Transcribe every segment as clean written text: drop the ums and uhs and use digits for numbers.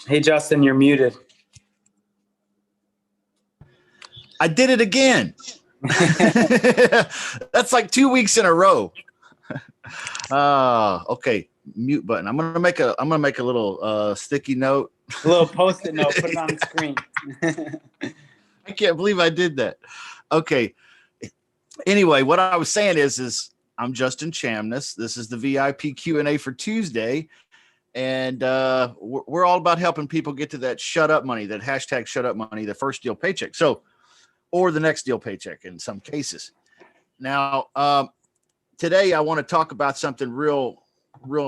Hey, Justin, you're muted. I did it again. That's like 2 weeks in a row. Okay, mute button. I'm gonna make a little sticky note. A little post-it note. Put it on the screen. I can't believe I did that. Okay. Anyway, what I was saying is I'm Justin Chamness. This is the VIP Q&A for Tuesday. And we're all about helping people get to that shut up money, that hashtag shut up money, the first deal paycheck. So, or the next deal paycheck in some cases. Now, today I want to talk about something real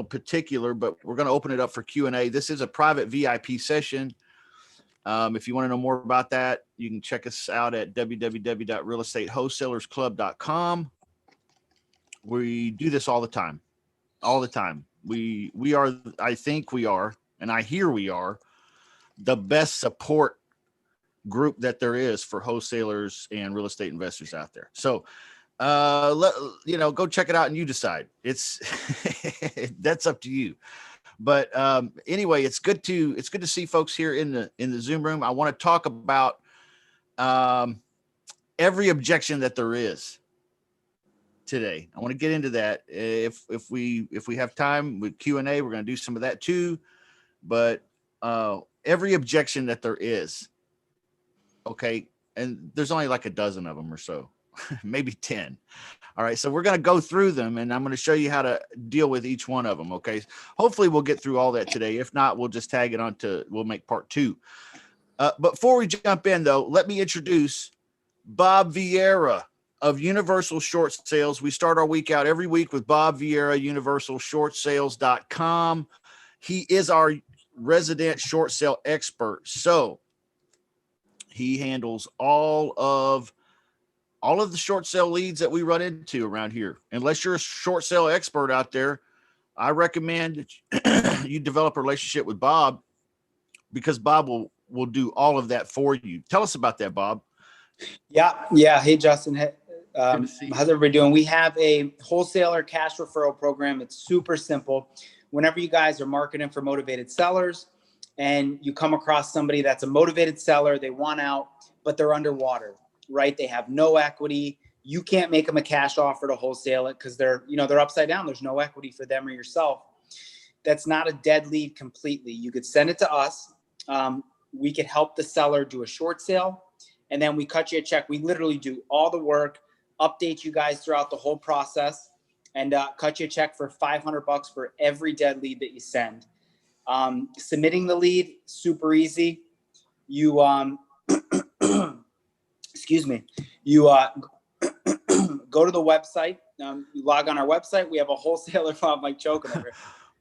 particular, but we're going to open it up for Q&A. This is a private VIP session. If you want to know more about that, you can check us out at www.realestatewholesalersclub.com. We do this all the time. We are, I think we are, and I hear we are the best support group that there is for wholesalers and real estate investors out there. So, go check it out and you decide. It's that's up to you. But anyway, it's good to see folks here in the Zoom room. I want to talk about every objection that there is today. I want to get into that. If we have time with Q&A, we're going to do some of that too. But every objection that there is, okay, and there's only like a dozen of them or so, maybe 10. All right, so we're going to go through them, and I'm going to show you how to deal with each one of them. Okay, hopefully we'll get through all that today. If not, we'll just tag it on to. We'll make part 2. But before we jump in, though, let me introduce Bob Vieira of Universal Short Sales. We start our week out every week with Bob Vieira, universalshortsales.com. He is our resident short sale expert. So he handles all of the short sale leads that we run into around here. Unless you're a short sale expert out there, I recommend that you develop a relationship with Bob, because Bob will do all of that for you. Tell us about that, Bob. Yeah. Hey, Justin. How's everybody doing? We have a wholesaler cash referral program. It's super simple. Whenever you guys are marketing for motivated sellers and you come across somebody that's a motivated seller, they want out, but they're underwater, right? They have no equity. You can't make them a cash offer to wholesale it because they're upside down. There's no equity for them or yourself. That's not a dead lead completely. You could send it to us. We could help the seller do a short sale, and then we cut you a check. We literally do all the work, update you guys throughout the whole process, and cut you a check for $500 for every dead lead that you send. Submitting the lead, super easy. You excuse me. You go to the website. You log on our website. We have a wholesaler. I'm like choking over.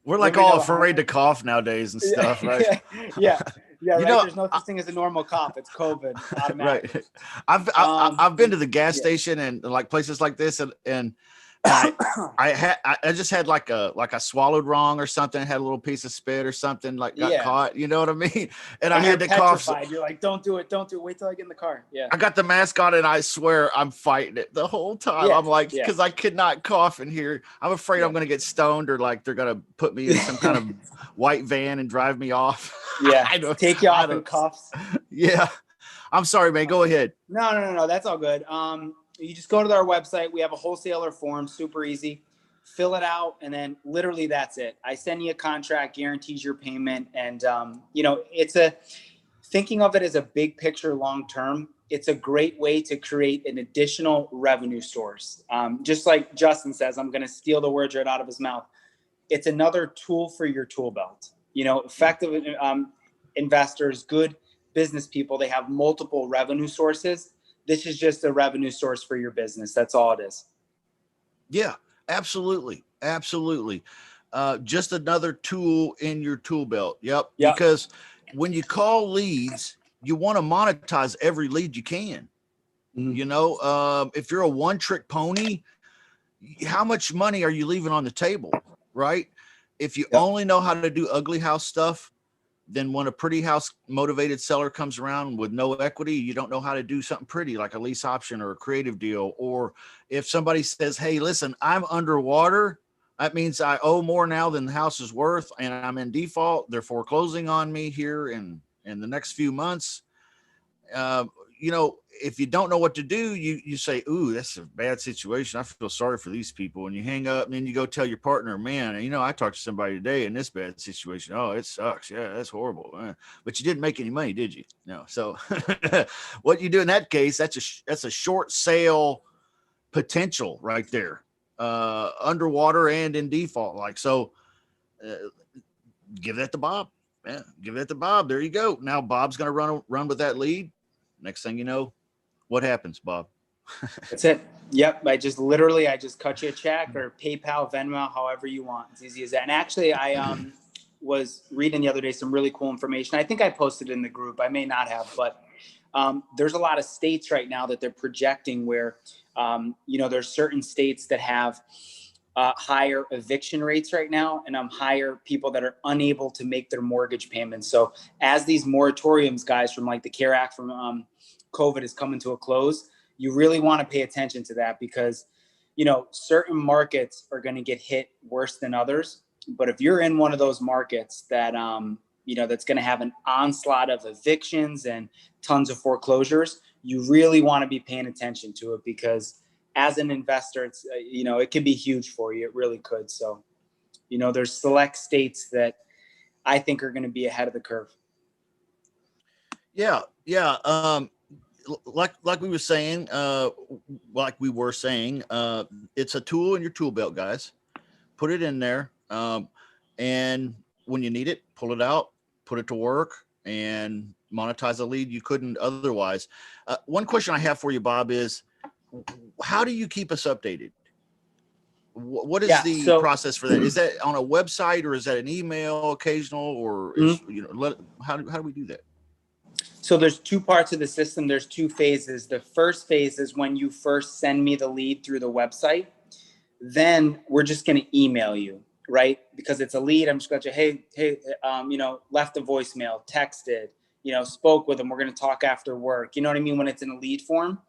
We're like all afraid to cough nowadays and stuff, right? Yeah. Right. There's no such thing as a normal cough. It's COVID. Right. I've been to the gas station and like places like this, and I just had like I swallowed wrong or something, had a little piece of spit or something, like got caught, you know what I mean? And I had to cough. You're like, don't do it. Wait till I get in the car. Yeah. I got the mask on and I swear I'm fighting it the whole time. Yeah. I'm like, because I could not cough in here. I'm afraid I'm going to get stoned, or like they're going to put me in some kind of white van and drive me off. Yeah. Take you off in cuffs. Yeah. I'm sorry, man. Go ahead. No. That's all good. You just go to our website. We have a wholesaler form, super easy. Fill it out, and then literally that's it. I send you a contract, guarantees your payment, and it's thinking of it as a big picture long term. It's a great way to create an additional revenue source. Just like Justin says, I'm going to steal the words right out of his mouth. It's another tool for your tool belt. Effective investors, good business people, they have multiple revenue sources. This is just a revenue source for your business. That's all it is. Yeah, absolutely. Just another tool in your tool belt. Yep. Because when you call leads, you want to monetize every lead you can. Mm-hmm. If you're a one-trick pony, how much money are you leaving on the table, right? If you only know how to do ugly house stuff, then when a pretty house motivated seller comes around with no equity, you don't know how to do something pretty like a lease option or a creative deal. Or if somebody says, hey, listen, I'm underwater, that means I owe more now than the house is worth, and I'm in default. They're foreclosing on me here in the next few months. You know, if you don't know what to do, you say, ooh, that's a bad situation. I feel sorry for these people. And you hang up, and then you go tell your partner, man, you know, I talked to somebody today in this bad situation. Oh, it sucks. Yeah, that's horrible. But you didn't make any money, did you? No. So what you do in that case, that's a short sale potential right there, underwater and in default. Like, so give that to Bob. Yeah, give that to Bob. There you go. Now Bob's going to run with that lead. Next thing you know, what happens, Bob? That's it. Yep. I just cut you a check or PayPal, Venmo, however you want. It's easy as that. And actually, I was reading the other day some really cool information. I think I posted it in the group. I may not have, but there's a lot of states right now that they're projecting where, you know, there's certain states that have higher eviction rates right now, and higher people that are unable to make their mortgage payments. So as these moratoriums, guys, from like the CARE Act from COVID is coming to a close, you really want to pay attention to that, because, you know, certain markets are going to get hit worse than others. But if you're in one of those markets that, you know, that's going to have an onslaught of evictions and tons of foreclosures, you really want to be paying attention to it, because as an investor, it's, you know, it could be huge for you. It really could. So, you know, there's select states that I think are going to be ahead of the curve. Yeah. Yeah. Like we were saying, it's a tool in your tool belt, guys. Put it in there. And when you need it, pull it out, put it to work, and monetize a lead you couldn't otherwise. One question I have for you, Bob, is how do you keep us updated? What is the process for that? Is that on a website, or is that an email occasional, or is, you know, how do we do that? So there's two parts of the system. There's two phases. The first phase is when you first send me the lead through the website. Then we're just going to email you, right? Because it's a lead. I'm just going to say, hey, you know, left a voicemail, texted, you know, spoke with them. We're going to talk after work. You know what I mean? When it's in a lead form.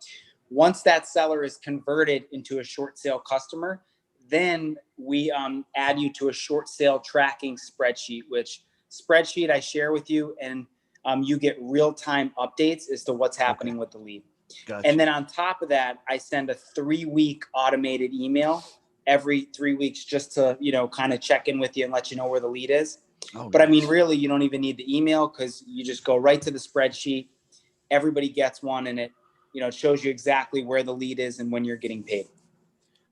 Once that seller is converted into a short sale customer, then we add you to a short sale tracking spreadsheet, which spreadsheet I share with you, and you get real-time updates as to what's happening with the lead. Gotcha. And then on top of that, I send a 3-week automated email every 3 weeks just to, you know, kind of check in with you and let you know where the lead is. But nice. I mean, really, you don't even need the email, because you just go right to the spreadsheet. Everybody gets one, and it, you know, it shows you exactly where the lead is and when you're getting paid.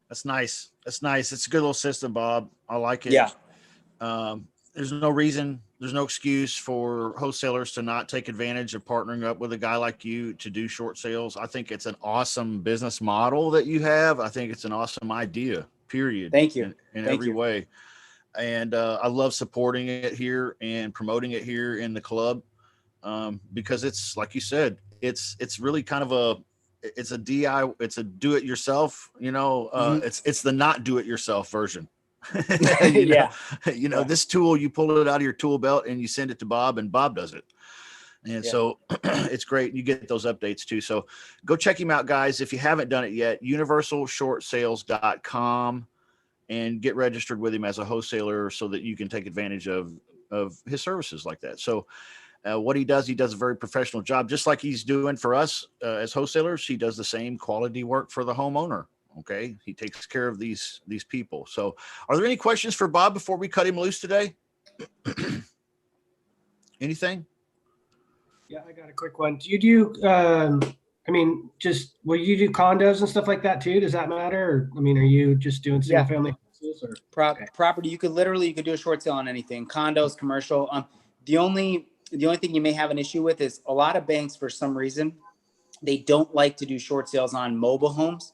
That's nice. That's nice. It's a good little system, Bob. I like it. Yeah. There's no reason, there's no excuse for wholesalers to not take advantage of partnering up with a guy like you to do short sales. I think it's an awesome business model that you have. I think it's an awesome idea, period. Thank you. In every way. And I love supporting it here and promoting it here in the club, because it's, like you said, it's really kind of it's a do it yourself, you know, it's the not do it yourself version. You know, this tool, you pull it out of your tool belt and you send it to Bob, and Bob does it. And so it's great. You get those updates too. So go check him out, guys. If you haven't done it yet, universalshortsales.com, and get registered with him as a wholesaler so that you can take advantage of his services like that. So what he does a very professional job, just like he's doing for us as wholesalers. He does the same quality work for the homeowner. Okay. He takes care of these people. So are there any questions for Bob before we cut him loose today? Anything? Yeah, I got a quick one. Do you do, I mean, just, will you do condos and stuff like that too? Does that matter? Or, I mean, are you just doing single family houses or property? You could do a short sale on anything, condos, commercial. The only thing you may have an issue with is a lot of banks, for some reason, they don't like to do short sales on mobile homes.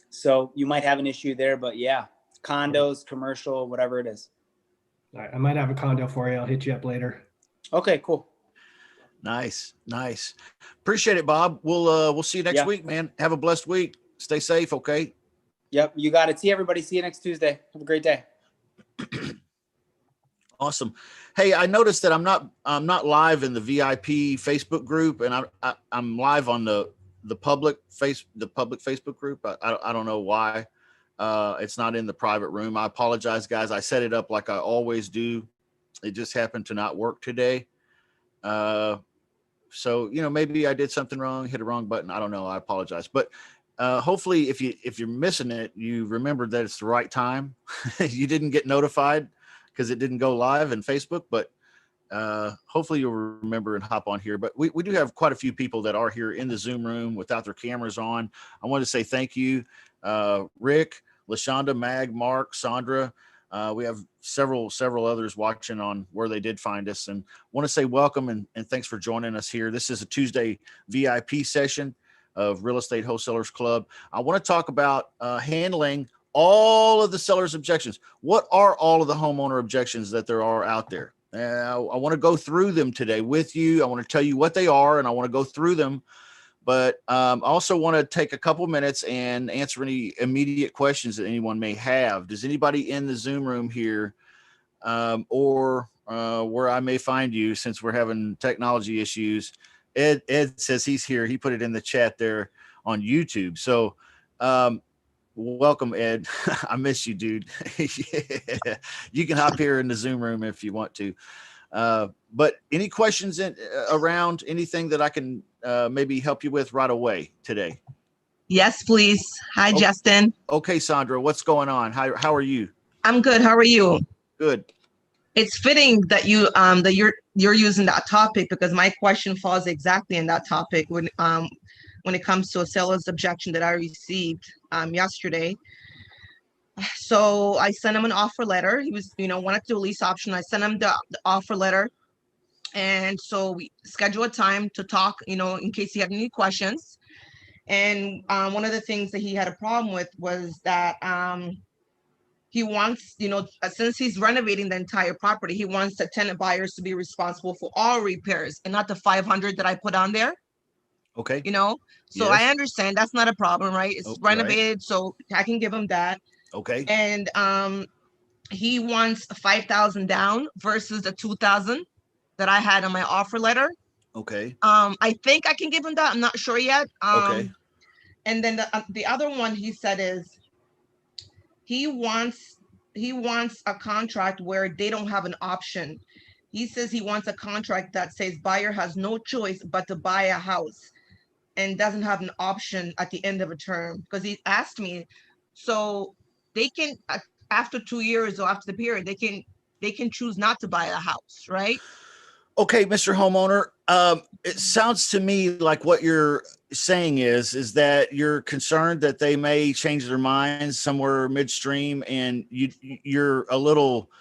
So you might have an issue there, but yeah, condos, commercial, whatever it is. All right, I might have a condo for you. I'll hit you up later. Okay, cool. Nice. Appreciate it, Bob. We'll see you next week, man. Have a blessed week. Stay safe. Okay. Yep. You got it. See everybody. See you next Tuesday. Have a great day. Awesome. Hey, I noticed that I'm not live in the VIP Facebook group, and I'm live on the public Facebook group. I don't know why it's not in the private room. I apologize, guys. I set it up like I always do. It just happened to not work today. So maybe I did something wrong, hit a wrong button. I don't know. I apologize. But hopefully, if you're missing it, you remember that it's the right time. You didn't get notified because it didn't go live in Facebook, but hopefully you'll remember and hop on here. But we do have quite a few people that are here in the Zoom room without their cameras on. I want to say thank you, Rick, LaShonda, Mag, Mark, Sandra. We have several others watching on where they did find us, and want to say welcome and thanks for joining us here. This is a Tuesday VIP session of Real Estate Wholesalers Club. I want to talk about handling all of the seller's objections. What are all of the homeowner objections that there are out there? I want to go through them today with you. I want to tell you what they are, and I want to go through them. But I also want to take a couple minutes and answer any immediate questions that anyone may have. Does anybody in the Zoom room here or where I may find you, since we're having technology issues? Ed says he's here. He put it in the chat there on YouTube. So welcome, Ed. I miss you, dude. Yeah. You can hop here in the Zoom room if you want to. But any questions around anything that I can maybe help you with right away today? Yes, please. Hi, Justin. Okay, Sandra, what's going on? How are you? I'm good. How are you? Good. It's fitting that you're using that topic, because my question falls exactly in that topic when it comes to a seller's objection that I received yesterday. So I sent him an offer letter. He was, wanted to do a lease option. I sent him the offer letter. And so we scheduled a time to talk, in case he had any questions. And one of the things that he had a problem with was that he wants, since he's renovating the entire property, he wants the tenant buyers to be responsible for all repairs and not the 500 that I put on there. Okay. So Yes. I understand that's not a problem, right? It's renovated, right. so I can give him that. Okay. And he wants 5,000 down versus the 2,000 that I had on my offer letter. Okay. I think I can give him that. I'm not sure yet. Okay. And then the other one he said is he wants a contract where they don't have an option. He says he wants a contract that says buyer has no choice but to buy a house and doesn't have an option at the end of a term. Because he asked me, so they can, after 2 years or after the period, they can choose not to buy a house, right? Okay, Mr. Homeowner, it sounds to me like what you're saying is that you're concerned that they may change their minds somewhere midstream, and you're a little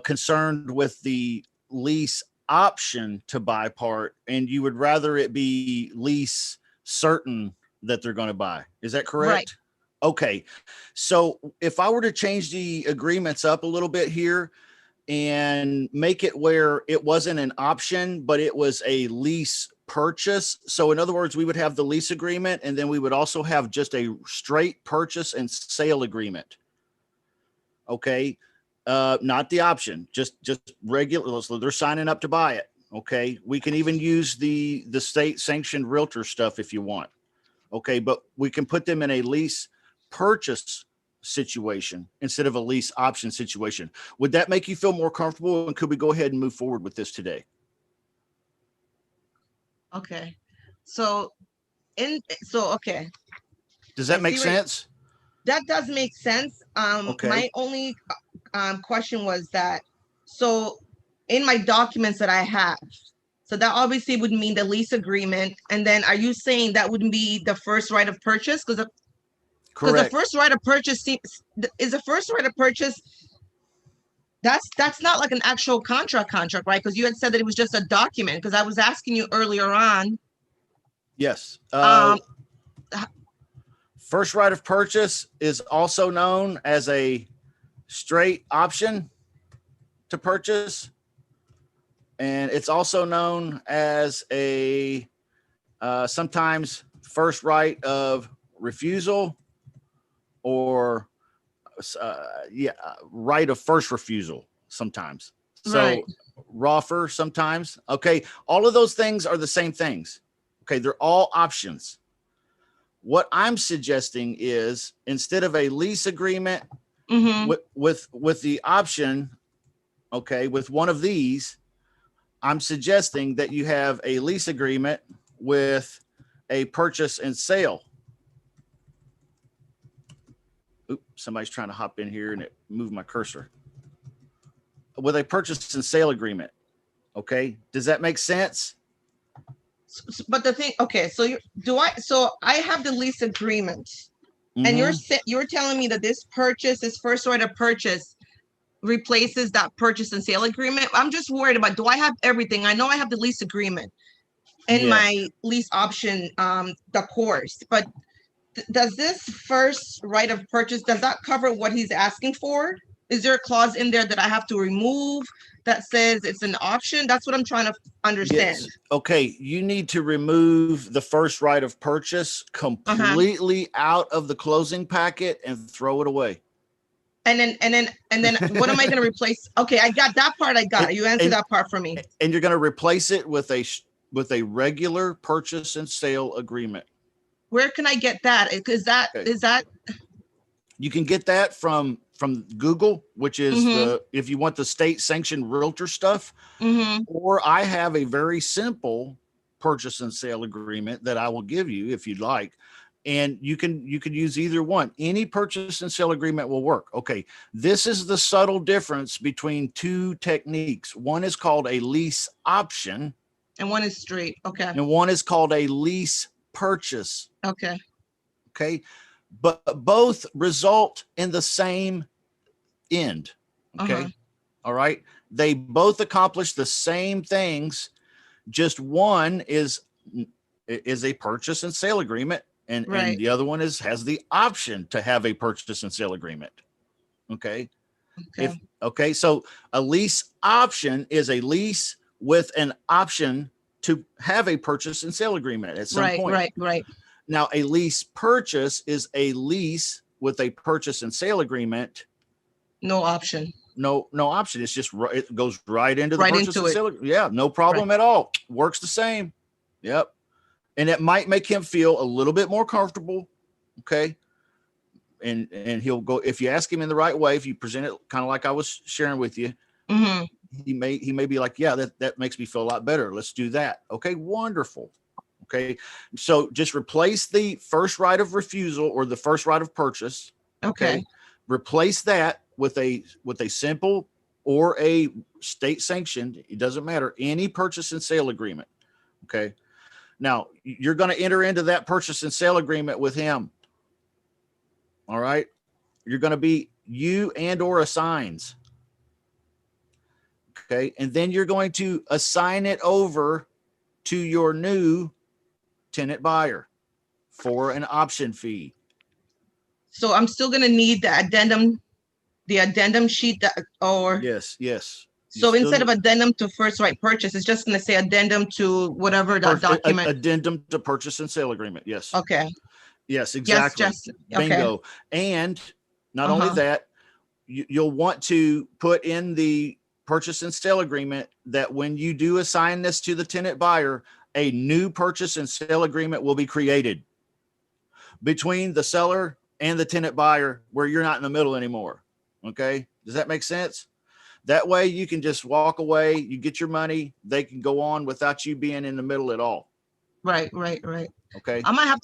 concerned with the lease option to buy part, and you would rather it be lease certain that they're going to buy. Is that correct? Right. Okay. So if I were to change the agreements up a little bit here and make it where it wasn't an option, but it was a lease purchase. So in other words, we would have the lease agreement, and then we would also have just a straight purchase and sale agreement. Okay. Not the option, just regular. So they're signing up to buy it. Okay. We can even use the state sanctioned realtor stuff if you want. Okay. But we can put them in a lease purchase situation instead of a lease option situation. Would that make you feel more comfortable? And could we go ahead and move forward with this today? Okay. Okay. Does that make sense? That does make sense. Okay. My only question was that, so in my documents that I have, so that obviously would mean the lease agreement. And then are you saying that wouldn't be the first right of purchase? Because the first right of purchase is the first right of purchase. That's not like an actual contract, right? Because you had said that it was just a document. Because I was asking you earlier on. Yes. First right of purchase is also known as a straight option to purchase. And it's also known as a sometimes first right of refusal or right of first refusal sometimes. So Right. Roffer sometimes. Okay. All of those things are the same things. Okay. They're all options. What I'm suggesting is instead of a lease agreement with the option, okay, with one of these, I'm suggesting that you have a lease agreement with a purchase and sale. Oops, somebody's trying to hop in here and it moved my cursor. With a purchase and sale agreement. Okay. Does that make sense? But the thing, okay, so I have the lease agreement, and you're telling me that this purchase, this first right of purchase, replaces that purchase and sale agreement. I'm just worried about, do I have everything? I know I have the lease agreement and my lease option, the course, but does this first right of purchase, does that cover what he's asking for? Is there a clause in there that I have to remove that says it's an option? That's what I'm trying to understand. Yes. Okay. You need to remove the first right of purchase completely out of the closing packet and throw it away. And then what am I going to replace? Okay, I got that part. I got it. You answered that part for me. And you're going to replace it with a regular purchase and sale agreement. Where can I get that? Is that you can get that from Google, which is if you want the state sanctioned realtor stuff, or I have a very simple purchase and sale agreement that I will give you if you'd like. And you can use either one. Any purchase and sale agreement will work. Okay. This is the subtle difference between two techniques. One is called a lease option. And one is straight. Okay. And one is called a lease purchase. Okay. Okay. But both result in the same end. Okay. All right. They both accomplish the same things. Just one is a purchase and sale agreement. And the other one has the option to have a purchase and sale agreement. Okay. So a lease option is a lease with an option to have a purchase and sale agreement at some point. Right. Now, a lease purchase is a lease with a purchase and sale agreement. No option. No option. It's just it goes right into the right purchase into and sale. Yeah, no problem at all. Works the same. Yep. And it might make him feel a little bit more comfortable. Okay. And he'll go, if you ask him in the right way, if you present it kind of like I was sharing with you, he may be like, yeah, that makes me feel a lot better. Let's do that. Okay. Wonderful. Okay. So just replace the first right of refusal or the first right of purchase. Okay. Replace that with a simple or a state sanctioned, it doesn't matter, any purchase and sale agreement. Okay. Now you're going to enter into that purchase and sale agreement with him. All right. You're going to be you and or assigns. Okay. And then you're going to assign it over to your new tenant buyer for an option fee. So I'm still going to need the addendum sheet Yes. So instead of addendum to first right purchase, it's just going to say addendum to whatever that document. Addendum to purchase and sale agreement. Yes. Okay. Yes, exactly. Yes, Bingo. Okay. And not only that, you'll want to put in the purchase and sale agreement that when you do assign this to the tenant buyer, a new purchase and sale agreement will be created between the seller and the tenant buyer where you're not in the middle anymore. Okay. Does that make sense? That way you can just walk away, you get your money, they can go on without you being in the middle at all. Right. Okay. I might have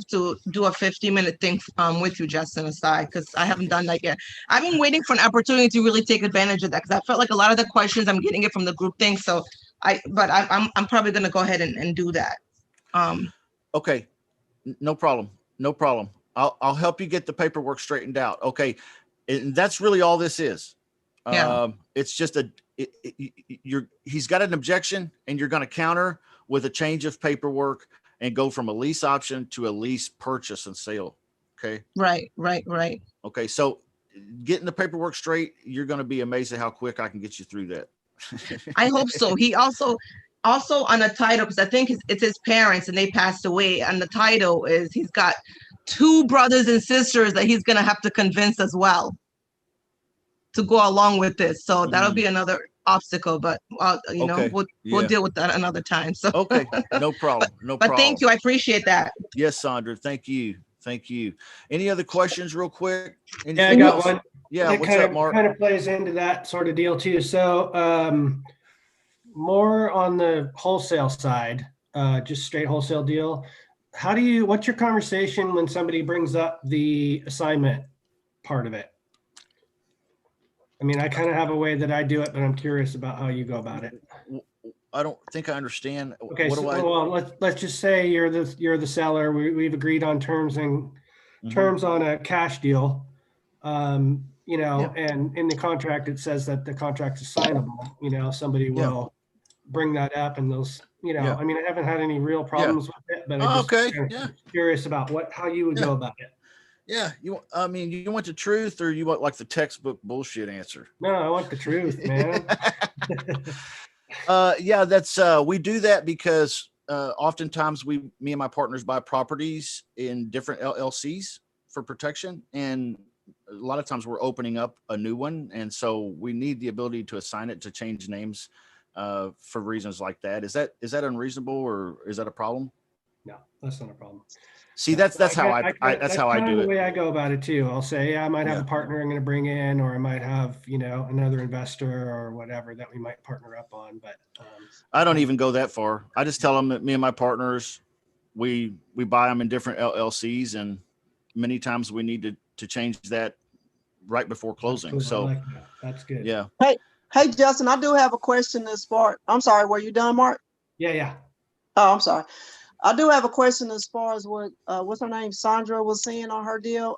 to do a 50-minute thing with you, Justin, aside, because I haven't done that yet. I've been waiting for an opportunity to really take advantage of that because I felt like a lot of the questions I'm getting it from the group thing. So I'm probably gonna go ahead and do that. Okay. No problem. I'll help you get the paperwork straightened out. Okay. And that's really all this is. It's just he's got an objection and you're going to counter with a change of paperwork and go from a lease option to a lease purchase and sale. Okay. Right. Okay. So getting the paperwork straight, you're going to be amazed at how quick I can get you through that. I hope so. He also on the title, because I think it's his parents and they passed away. And the title is he's got 2 brothers and sisters that he's going to have to convince as well to go along with this. So that'll be another obstacle, but you know, Okay. we'll Yeah. deal with that another time. So Okay. No problem. No but problem. thank you. I appreciate that. Yes, Sandra. Thank you. Thank you. Any other questions real quick? Yeah, I Anything got else? one. Yeah. That What's up, Mark? kind of plays into that sort of deal too. So more on the wholesale side, just straight wholesale deal. What's your conversation when somebody brings up the assignment part of it? I mean, I kind of have a way that I do it, but I'm curious about how you go about it. I don't think I understand. Okay, What do I? well, let's just say you're the seller. We've agreed on terms on a cash deal. You know, and in the contract it says that the contract is signable. You know, somebody will bring that up, and those. You know, I mean, I haven't had any real problems with it, but I just curious about how you would go about it. Yeah, I mean, you want the truth, or you want like the textbop bullshit answer? No, I want the truth, man. Yeah, that's we do that because oftentimes me and my partners buy properties in different LLCs for protection, and a lot of times we're opening up a new one, and so we need the ability to assign it to change names for reasons like that. Is that unreasonable, or is that a problem? No, that's not a problem. See, that's how I do it. The way I go about it too. I'll say, I might have a partner I'm going to bring in, or I might have, you know, another investor or whatever that we might partner up on. But I don't even go that far. I just tell them that me and my partners, we buy them in different LLCs, and many times we need to change that right before closing. Cool. So I like that. That's good. Yeah. Hey, Justin, I do have a question as far. I'm sorry, were you done, Mark? Yeah. Oh, I'm sorry. I do have a question as far as what's her name, Sandra, was saying on her deal.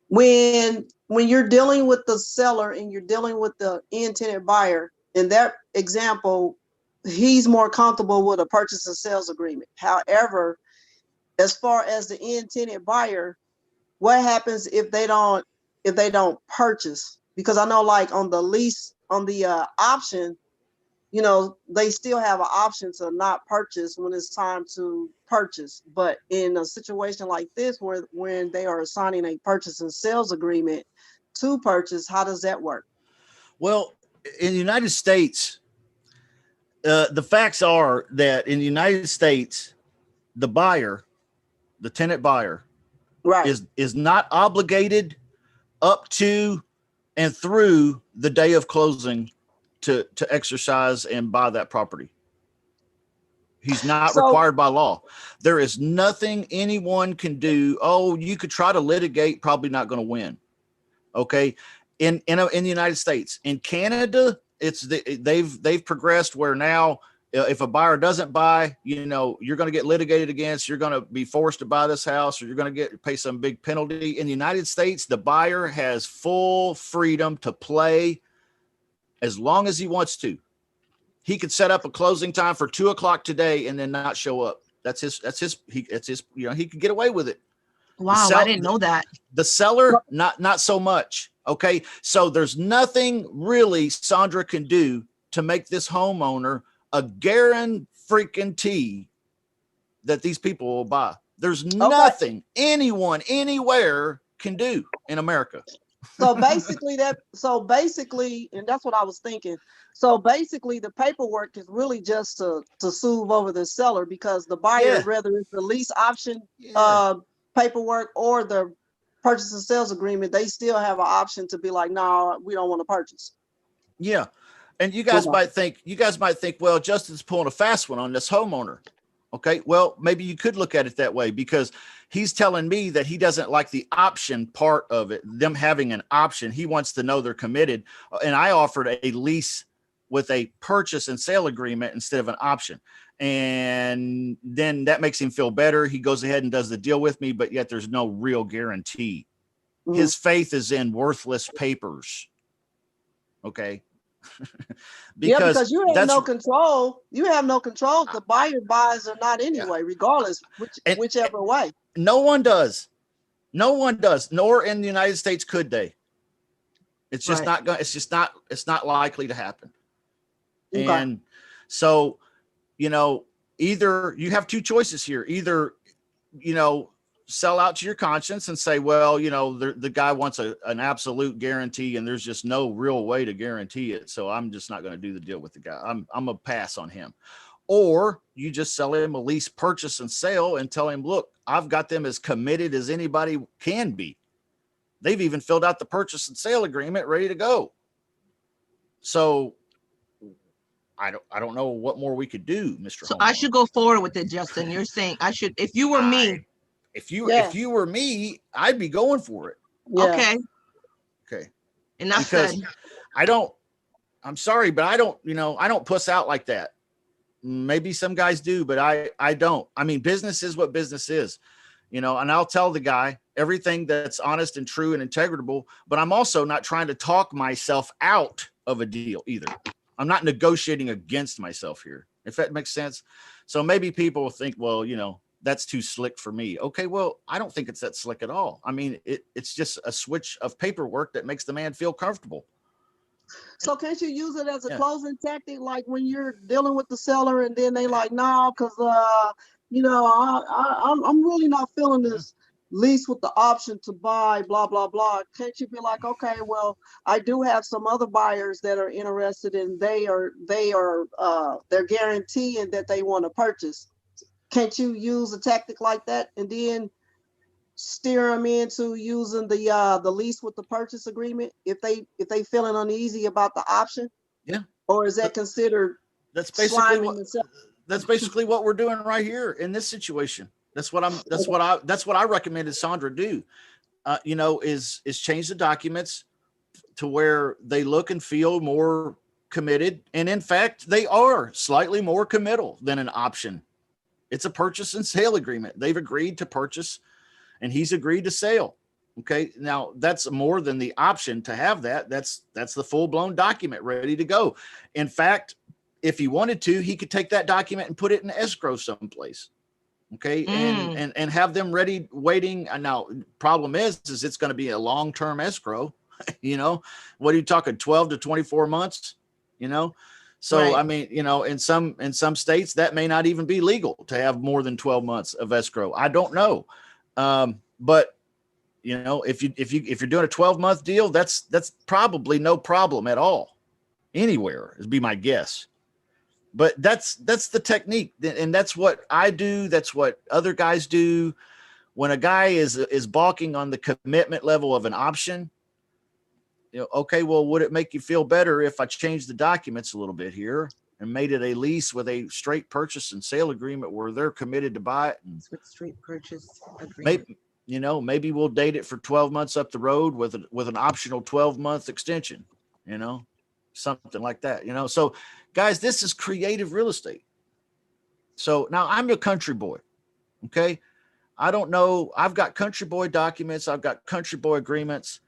When you're dealing with the seller and you're dealing with the end tenant buyer, in that example, he's more comfortable with a purchase and sales agreement. However, as far as the end tenant buyer, what happens if they don't purchase? Because I know, like on the lease, on the option, you know, they still have an option to not purchase when it's time to purchase. But in a situation like this, when they are signing a purchase and sales agreement to purchase, how does that work? Well, in the United States, the facts are that in the United States, the buyer, the tenant buyer, Right. is not obligated up to and through the day of closing to exercise and buy that property. He's not required by law. There is nothing anyone can do. Oh, you could try to litigate, probably not going to win. Okay. In the United States. In Canada, they've progressed where now if a buyer doesn't buy, you know, you're going to get litigated against, you're going to be forced to buy this house, or you're going to pay some big penalty. In the United States, the buyer has full freedom to play as long as he wants to. He could set up a closing time for 2:00 today and then not show up. That's his, you know, he could get away with it. Wow, I didn't know that. The seller, not so much. Okay. So there's nothing really Sandra can do to make this homeowner a guarantee that these people will buy. There's nothing anyone anywhere can do in America. So basically, and that's what I was thinking. So basically, the paperwork is really just to soothe over the seller, because the buyer, whether it's the lease option paperwork or the purchase and sales agreement, they still have an option to be like, no, we don't want to purchase. Yeah. And you guys might think, well, Justin's pulling a fast one on this homeowner. Okay. Well, maybe you could look at it that way, because he's telling me that he doesn't like the option part of it, them having an option. He wants to know they're committed. And I offered a lease with a purchase and sale agreement instead of an option. And then that makes him feel better. He goes ahead and does the deal with me, but yet there's no real guarantee. His faith is in worthless papers. Okay. because you have no control. You have no control. The buyer buys or not anyway, regardless, whichever way. No one does. No one does. Nor in the United States could they. It's just not going. It's not likely to happen. Okay. And so, you know, either you have two choices here. Either, you know, sell out to your conscience and say, well, you know, the guy wants an absolute guarantee and there's just no real way to guarantee it. So I'm just not going to do the deal with the guy. I'm going to pass on him. Or you just sell him a lease, purchase, and sale and tell him, look, I've got them as committed as anybody can be. They've even filled out the purchase and sale agreement ready to go. So I don't know what more we could do, Mr. So Homeowner. I should go forward with it, Justin. You're saying I should, if you were me. If you were me, I'd be going for it. Yeah. Okay. Enough Because said. I'm sorry, but I don't puss out like that. Maybe some guys do, but I don't. I mean, business is what business is, you know, and I'll tell the guy everything that's honest and true and integrable, but I'm also not trying to talk myself out of a deal either. I'm not negotiating against myself here, if that makes sense. So maybe people will think, well, you know, that's too slick for me. Okay, well, I don't think it's that slick at all. I mean, it's just a switch of paperwork that makes the man feel comfortable. So can't you use it as a closing tactic, like when you're dealing with the seller and then they like, no, because you know, I'm really not feeling this lease with the option to buy, blah blah blah. Can't you be like, okay, well, I do have some other buyers that are interested and they're guaranteeing that they want to purchase. Can't you use a tactic like that and then steer them into using the lease with the purchase agreement if they feeling uneasy about the option? Yeah. Or is that considered that's basically what we're doing right here in this situation. That's what I recommended Sandra do. You know, is change the documents to where they look and feel more committed, and in fact, they are slightly more committal than an option. It's a purchase and sale agreement. They've agreed to purchase and he's agreed to sell. Okay. Now that's more than the option to have that. That's the full blown document ready to go. In fact, if he wanted to, he could take that document and put it in escrow someplace. Okay. And have them ready, waiting. Now, problem is it's going to be a long-term escrow. You know, what are you talking? 12 to 24 months, you know? So, right. I mean, you know, in some states that may not even be legal to have more than 12 months of escrow. I don't know. But you know, if you're doing a 12-month deal, that's probably no problem at all anywhere, would be my guess. But that's the technique, and that's what I do. That's what other guys do. When a guy is balking on the commitment level of an option, you know, okay, well, would it make you feel better if I changed the documents a little bit here and made it a lease with a straight purchase and sale agreement where they're committed to buy it? And with straight purchase agreement. Maybe, you know, maybe we'll date it for 12 months up the road with an optional 12-month extension, you know, something like that, you know. So guys, this is creative real estate. So now I'm a country boy. Okay. I don't know. I've got country boy documents. I've got country boy agreements.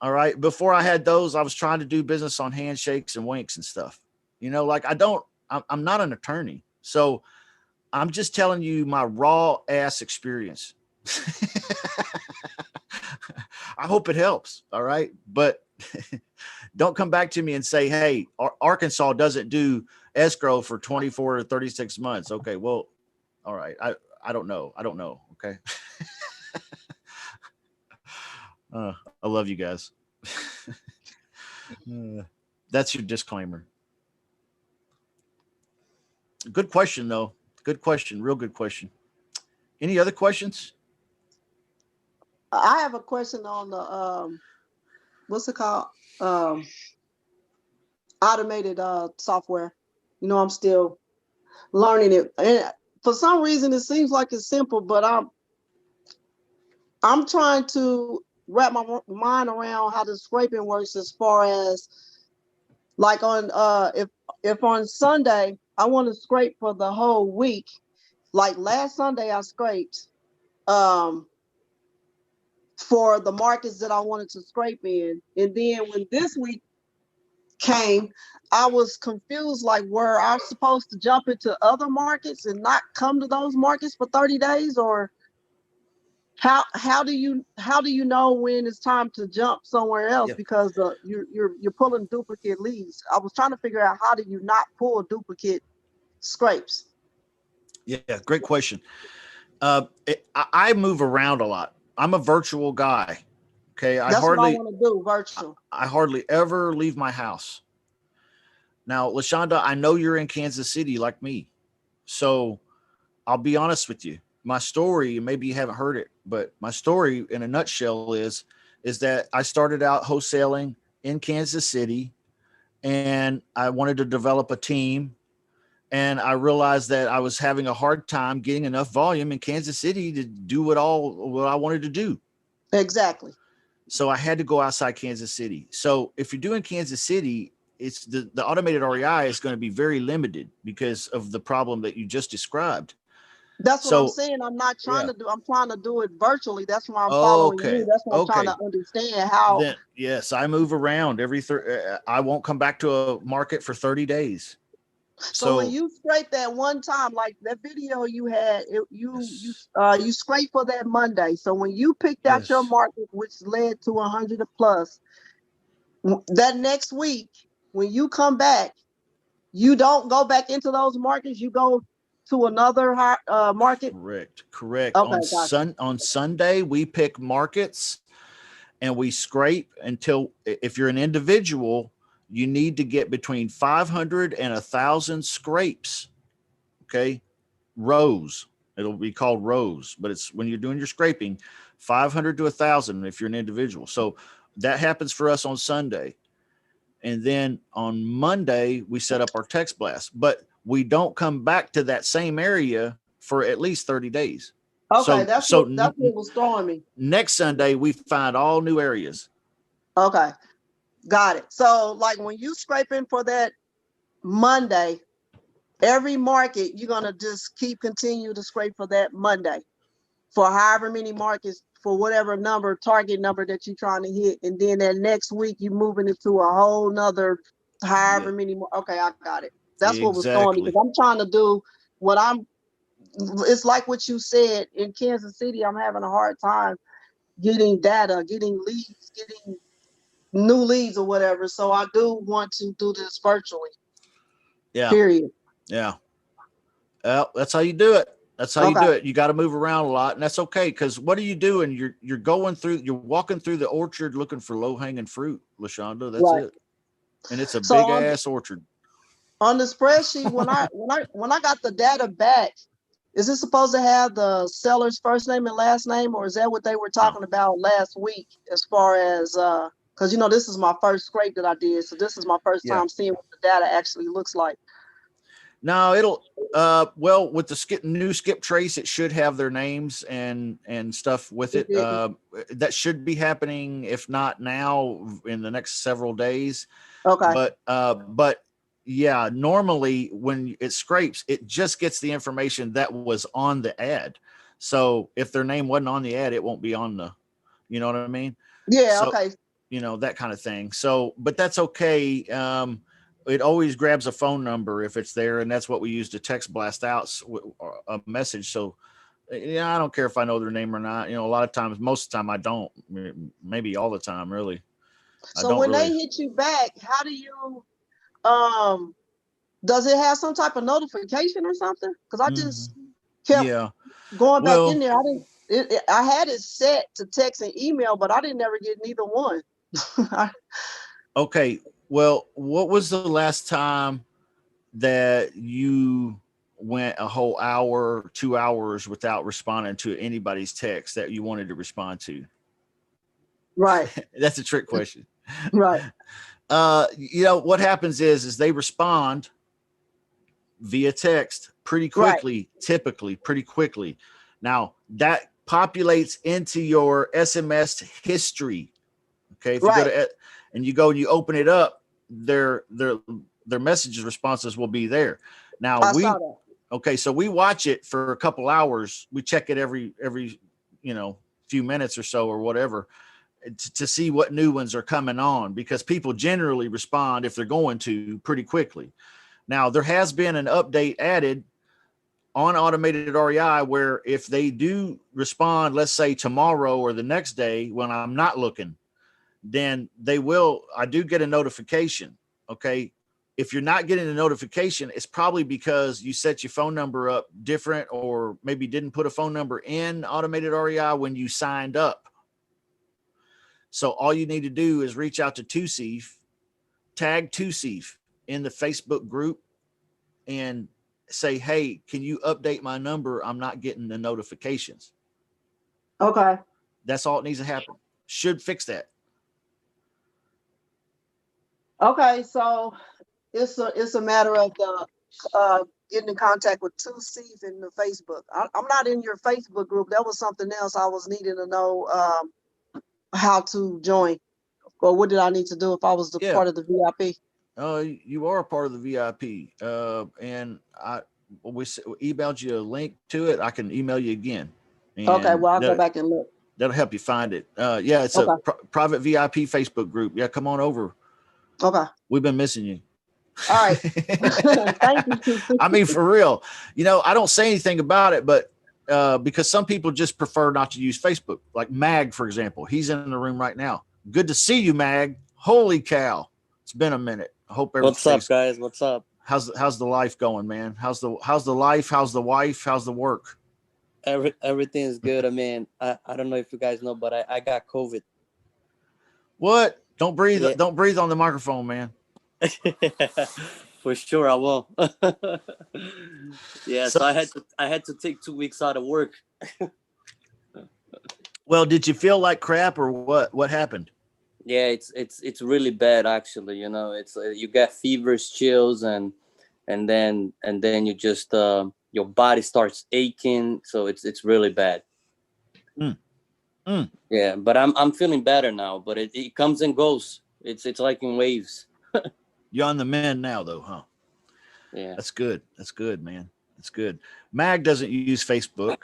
All right. Before I had those, I was trying to do business on handshakes and winks and stuff, you know, like I'm not an attorney. So I'm just telling you my raw ass experience. I hope it helps. All right. But don't come back to me and say, hey, Arkansas doesn't do escrow for 24 to 36 months. Okay. Well, all right. I don't know. Okay. I love you guys. That's your disclaimer. Good question though. Good question. Real good question. Any other questions? I have a question on the what's it called? Automated software. You know, I'm still learning it, and for some reason it seems like it's simple, but I'm trying to wrap my mind around how the scraping works, as far as like on if on Sunday I want to scrape for the whole week. Like last Sunday I scraped for the markets that I wanted to scrape in. And then when this week came, I was confused, like, were I supposed to jump into other markets and not come to those markets for 30 days? Or how do you know when it's time to jump somewhere else? Yeah. Because you're pulling duplicate leads. I was trying to figure out, how do you not pull duplicate scrapes? Yeah, great question. I move around a lot. I'm a virtual guy. Okay. That's what I want to do, virtual. I hardly ever leave my house. Now, LaShonda, I know you're in Kansas City like me. So I'll be honest with you. My story, maybe you haven't heard it, but my story in a nutshell is that I started out wholesaling in Kansas City, and I wanted to develop a team. And I realized that I was having a hard time getting enough volume in Kansas City to do what I wanted to do. Exactly. So I had to go outside Kansas City. So if you're doing Kansas City, it's the automated REI is going to be very limited because of the problem that you just described. That's what I'm saying. I'm not trying to do. I'm trying to do it virtually. That's why I'm following you. That's why I'm trying to understand how. Then, yes, I move around I won't come back to a market for 30 days. So when you scrape that one time, like that video you had, you scrape for that Monday. So when you picked out your market, which led to 100 plus, that next week, when you come back, you don't go back into those markets. You go to another market. Correct. Okay, on Sunday, we pick markets and we scrape until, if you're an individual, you need to get between 500 and 1,000 scrapes. Okay. Rows. It'll be called rows, but it's when you're doing your scraping, 500 to 1,000 if you're an individual. So that happens for us on Sunday. And then on Monday, we set up our text blast, but we don't come back to that same area for at least 30 days. Okay. That's what was throwing me. Next Sunday, we find all new areas. Okay. Got it. So like when you scraping for that Monday, every market, you're going to just continue to scrape for that Monday for however many markets, for whatever target number that you're trying to hit. And then that next week, you're moving it to a whole nother however many more. Okay, I got it. That's what was throwing me, because I'm trying to do it's like what you said in Kansas City. I'm having a hard time getting data, getting leads, getting new leads or whatever. So I do want to do this virtually. Yeah. Period. Yeah. Well, that's how you do it. That's how you do it. You got to move around a lot, and that's okay. Because what are you doing? You're walking through the orchard looking for low hanging fruit, LaShonda. That's it. And it's a big ass orchard. On the spreadsheet, when I got the data back, is it supposed to have the seller's first name and last name, or is that what they were talking about last week? As far as because this is my first scrape that I did, so this is my first time seeing what the data actually looks like. No, it'll with the new skip trace, it should have their names and stuff with it. That should be happening, if not now, in the next several days. Okay. But yeah, normally when it scrapes, it just gets the information that was on the ad. So if their name wasn't on the ad, it won't be on the, you know what I mean? Yeah. So, okay. That kind of thing. So, but that's okay. It always grabs a phone number if it's there, and that's what we use to text blast out a message. So, I don't care if I know their name or not. A lot of times, most of the time, I don't. Maybe all the time, really. So when they hit you back, how do you? Does it have some type of notification or something? Because I just kept going back in there. I had it set to text and email, but I didn't ever get neither one. Okay. Well, what was the last time that you went a whole hour, 2 hours without responding to anybody's text that you wanted to respond to? Right. That's a trick question. Right. What happens is they respond via text pretty quickly, typically pretty quickly. Now that populates into your SMS history. Okay. If you go to and you open it up, their messages responses will be there. Now so we watch it for a couple hours. We check it every few minutes or so or whatever to see what new ones are coming on, because people generally respond, if they're going to, pretty quickly. Now there has been an update added on automated REI where if they do respond, let's say tomorrow or the next day when I'm not looking, then I do get a notification. Okay. if you're not getting a notification, it's probably because you set your phone number up different, or maybe didn't put a phone number in automated REI when you signed up. So all you need to do is reach out to 2Seaf, tag 2Seaf in the Facebook group, and say, hey, can you update my number? I'm not getting the notifications. Okay. That's all it needs to happen. Should fix that. Okay, so it's a matter of getting in contact with 2Seaf in the Facebook. I'm not in your Facebook group. That was something else I was needing to know how to join, or what did I need to do if I was the part of the VIP? You are a part of the VIP, and we emailed you a link to it. I can email you again. Okay, well, I'll go back and look. That'll help you find it. Yeah, it's a private VIP Facebook group. Yeah, come on over. Okay. We've been missing you. All right. Thank you. I mean, for real, I don't say anything about it, but because some people just prefer not to use Facebook, like Mag, for example. He's in the room right now. Good to see you, Mag. Holy cow. It's been a minute. I hope everything's. What's up, guys? What's up? How's the life going, man? How's the life? How's the wife? How's the work? Everything is good. I mean, I don't know if you guys know, but I got COVID. What? Don't breathe. Yeah. Don't breathe on the microphone, man. For sure, I will. Yeah, so I had to take 2 weeks out of work. Well, did you feel like crap, or what? What happened? Yeah, it's really bad, actually. It's you get fevers, chills, and then you just your body starts aching, so it's really bad. Yeah, but I'm feeling better now, but it comes and goes. It's like in waves. You're on the mend now, though, huh? Yeah, that's good. That's good, man. That's good. Mag doesn't use Facebook,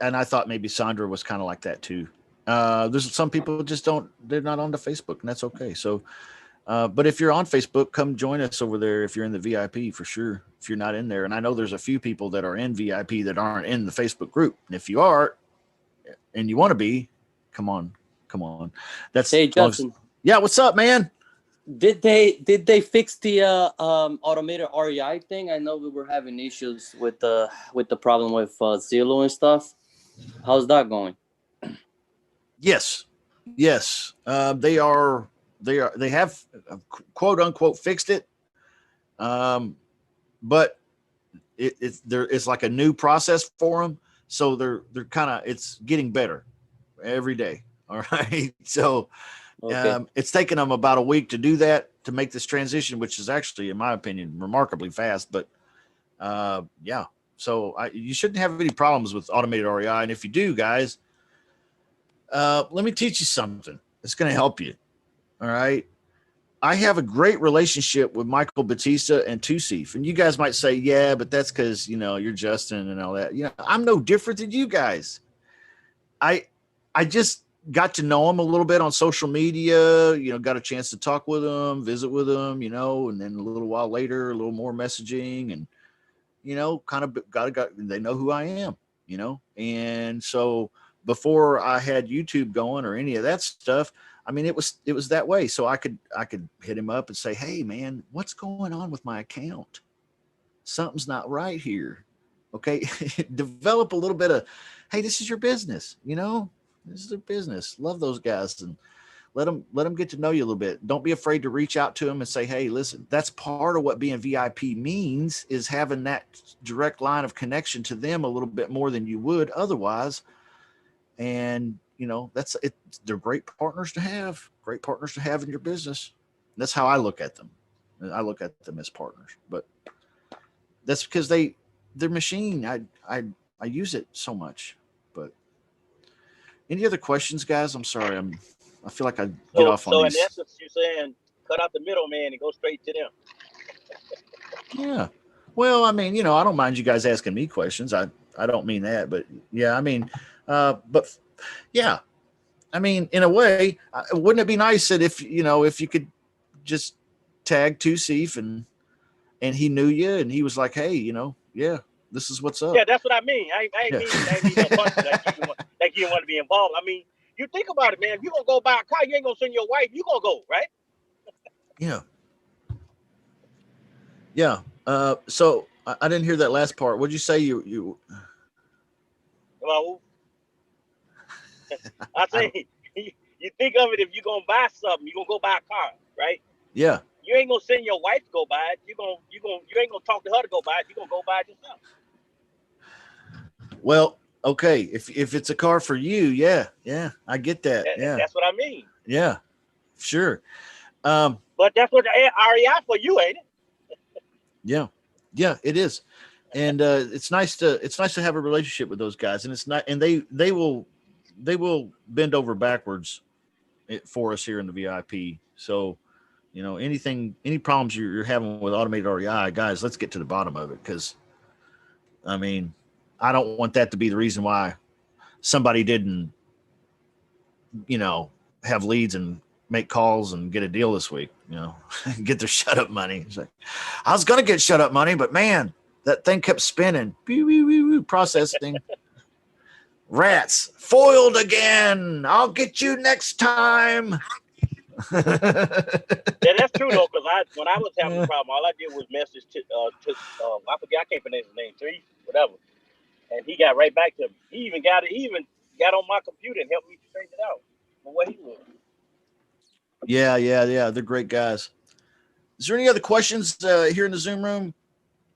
and I thought maybe Sandra was kind of like that too. There's some people just they're not on the Facebook, and that's okay. So, but if you're on Facebook, come join us over there if you're in the VIP for sure. If you're not in there, and I know there's a few people that are in VIP that aren't in the Facebook group. And if you are, and you want to be, come on. That's hey, Justin. Yeah, what's up, man? Did they fix the automated REI thing? I know we were having issues with the problem with Zillow and stuff. How's that going? Yes. They have quote unquote fixed it. But it's like a new process for them. So they're it's getting better every day. All right. So it's taken them about a week to do that, to make this transition, which is actually, in my opinion, remarkably fast. But yeah, so you shouldn't have any problems with automated REI. And if you do, guys, let me teach you something. It's going to help you. All right. I have a great relationship with Michael Batista and 2Seaf. And you guys might say, yeah, but that's because, you're Justin and all that. I'm no different than you guys. I just got to know him a little bit on social media, got a chance to talk with him, visit with him, and then a little while later, a little more messaging, and, kind of they know who I am, and so before I had YouTube going or any of that stuff, I mean, it was that way. So I could hit him up and say, hey man, what's going on with my account? Something's not right here. Okay. Develop a little bit of, hey, this is your business. This is their business. Love those guys, and let them get to know you a little bit. Don't be afraid to reach out to them and say, hey, listen, that's part of what being VIP means, is having that direct line of connection to them a little bit more than you would otherwise. And that's it. They're great partners to have in your business. That's how I look at them. I look at them as partners, but that's because they're machine. I use it so much. But any other questions, guys? I'm sorry. I feel like I get off on these. So in essence, you're saying cut out the middleman and go straight to them. Yeah. Well, I mean, I don't mind you guys asking me questions. I don't mean that, but yeah, I mean, but yeah, I mean, in a way, wouldn't it be nice that if you could just tag 2Seaf and he knew you and he was like, hey, yeah, this is what's up. Yeah, that's what I mean. I ain't mean no bunch like you want to be involved. I mean, you think about it, man. If you're gonna go buy a car, you ain't gonna send your wife. You gonna go, right? Yeah. Yeah. So I didn't hear that last part. What'd you say? You Well, I say you think of it, if you're gonna buy something, you're gonna go buy a car, right? Yeah. You ain't gonna send your wife to go buy it. You ain't gonna talk to her to go buy it. You're gonna go buy it yourself. Well, okay. If it's a car for you, yeah, I get that. Yeah, That's what I mean. yeah, sure. But that's what the REI for you, ain't it? Yeah, it is, and it's nice to have a relationship with those guys, and it's not, and they will bend over backwards for us here in the VIP. So, any problems you're having with automated REI, guys, let's get to the bottom of it, because, I mean, I don't want that to be the reason why somebody didn't, have leads and make calls and get a deal this week, get their shut up money. It's like, I was going to get shut up money, but man, that thing kept spinning. Processing. Rats foiled again. I'll get you next time. Yeah, that's true though. Because when I was having a problem, all I did was message to I forget, I can't pronounce his name, Tree, whatever, and he got right back to me. He even got on my computer and helped me straighten it out for what he was. Yeah. They're great guys. Is there any other questions here in the Zoom room?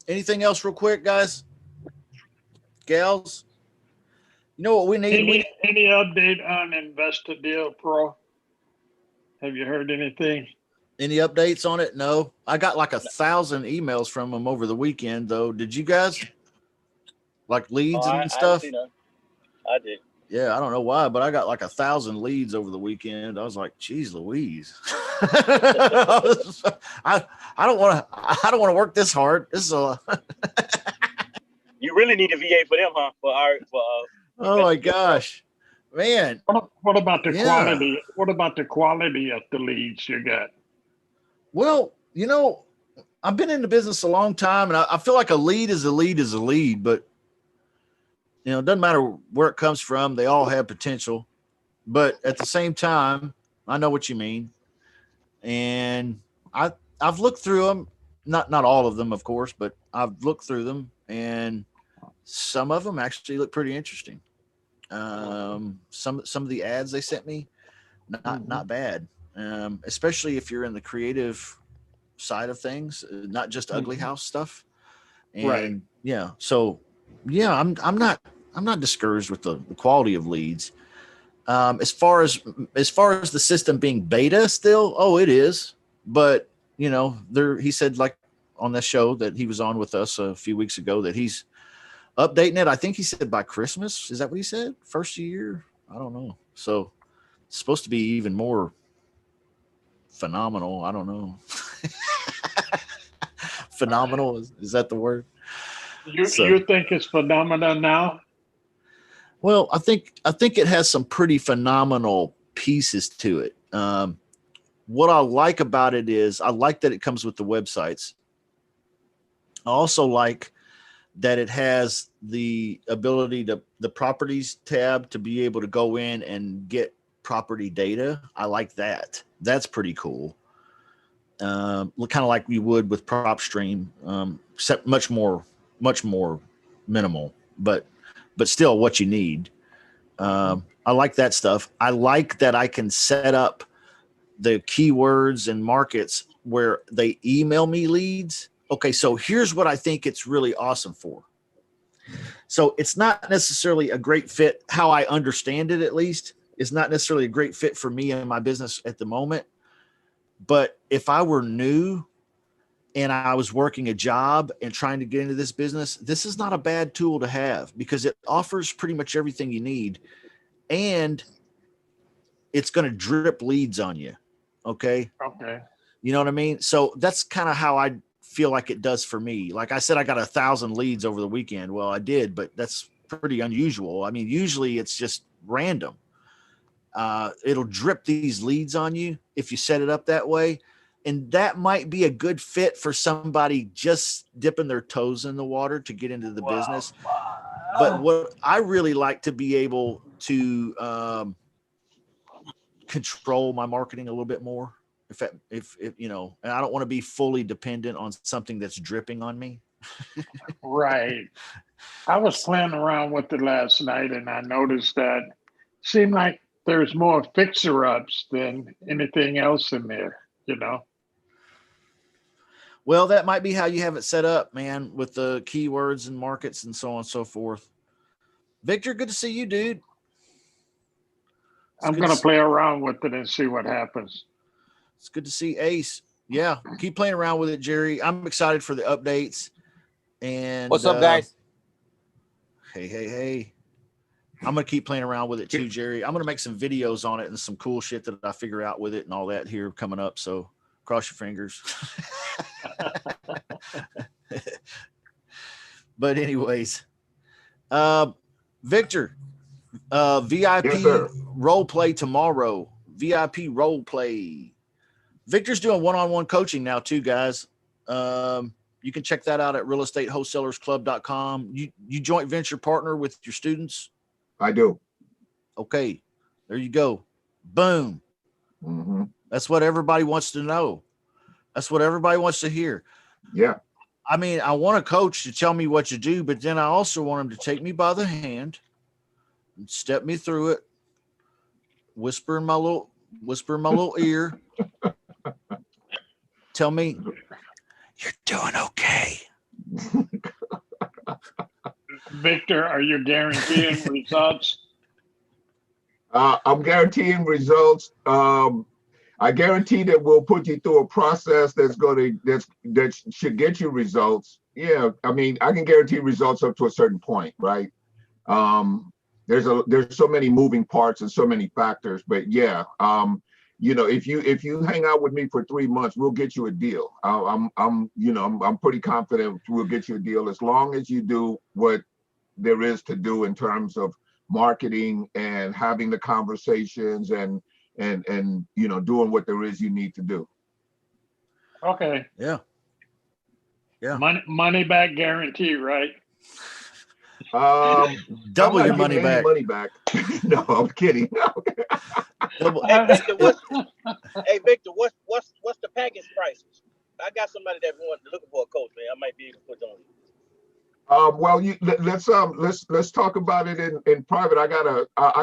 Anything else real quick, guys? Gals? You know what we need? Any update on Investor Deal Pro? Have you heard anything? Any updates on it? No. I got like 1,000 emails from them over the weekend, though. Did you guys? Like leads and stuff? I did. Yeah, I don't know why, but I got like 1,000 leads over the weekend. I was like, geez Louise. I don't want to work this hard. This is a You really need a VA for them, huh? oh my gosh, man. What about the quality? What about the quality of the leads you got? Well, I've been in the business a long time, and I feel like a lead is a lead, but it doesn't matter where it comes from. They all have potential, but at the same time, I know what you mean. And I've looked through them, not all of them, of course, but I've looked through them, and some of them actually look pretty interesting. Some of the ads they sent me, not bad. Especially if you're in the creative side of things, not just ugly house stuff. And right. Yeah, so yeah, I'm not discouraged with the quality of leads. As far as the system being beta still, it is. But he said, like on this show that he was on with us a few weeks ago, that he's updating it. I think he said by Christmas. Is that what he said? First year? I don't know. So it's supposed to be even more phenomenal. I don't know. Phenomenal. Is that the word? You think it's phenomenal now? Well, I think it has some pretty phenomenal pieces to it. What I like about it is I like that it comes with the websites. I also like that it has the ability the properties tab to be able to go in and get property data. I like that. That's pretty cool. Kind of like you would with PropStream, except much more minimal, but still what you need. I like that stuff. I like that I can set up the keywords and markets where they email me leads. Okay, so here's what I think it's really awesome for. So it's not necessarily a great fit, how I understand it at least. It's not necessarily a great fit for me and my business at the moment. But if I were new and I was working a job and trying to get into this business, this is not a bad tool to have, because it offers pretty much everything you need, and it's going to drip leads on you. Okay. You know what I mean? So that's kind of how I feel like it does for me. Like I said, I got 1,000 leads over the weekend. Well, I did, but that's pretty unusual. I mean, usually it's just random. It'll drip these leads on you if you set it up that way. And that might be a good fit for somebody just dipping their toes in the water to get into the business. But what I really like to be able to control my marketing a little bit more. if you know, and I don't want to be fully dependent on something that's dripping on me. Right. I was playing around with it last night and I noticed that it seemed like there's more fixer-ups than anything else in there, you know? Well, that might be how you have it set up, man, with the keywords and markets and so on and so forth. Victor, good to see you, dude. I'm going to play around with it and see what happens. It's good to see Ace. Yeah, keep playing around with it, Jerry. I'm excited for the updates. And what's up, guys? Hey. I'm going to keep playing around with it too, Jerry. I'm going to make some videos on it and some cool shit that I figure out with it and all that here coming up. So cross your fingers. But anyways, Victor, VIP role play tomorrow. VIP role play. Victor's doing one-on-one coaching now too, guys. You can check that out at realestatewholesalersclub.com. You joint venture partner with your students? I do. Okay, there you go. Boom. Mm-hmm. That's what everybody wants to know. That's what everybody wants to hear. Yeah. I mean, I want a coach to tell me what to do, but then I also want him to take me by the hand and step me through it, whisper in my little ear, tell me, you're doing okay. Victor, are you guaranteeing results? I'm guaranteeing results. I guarantee that we'll put you through a process that should get you results. Yeah, I mean, I can guarantee results up to a certain point, right? There's so many moving parts and so many factors, but yeah, you know, if you hang out with me for 3 months, we'll get you a deal. I'm pretty confident we'll get you a deal as long as you do what there is to do in terms of marketing and having the conversations and you know, doing what there is you need to do. Okay. Yeah. Money back guarantee, right? Double your money back. Money back. No, I'm kidding. Hey Victor, what's the package prices? I got somebody that looking for a coach, man. I might be able to put on. Well, let's talk about it in private. I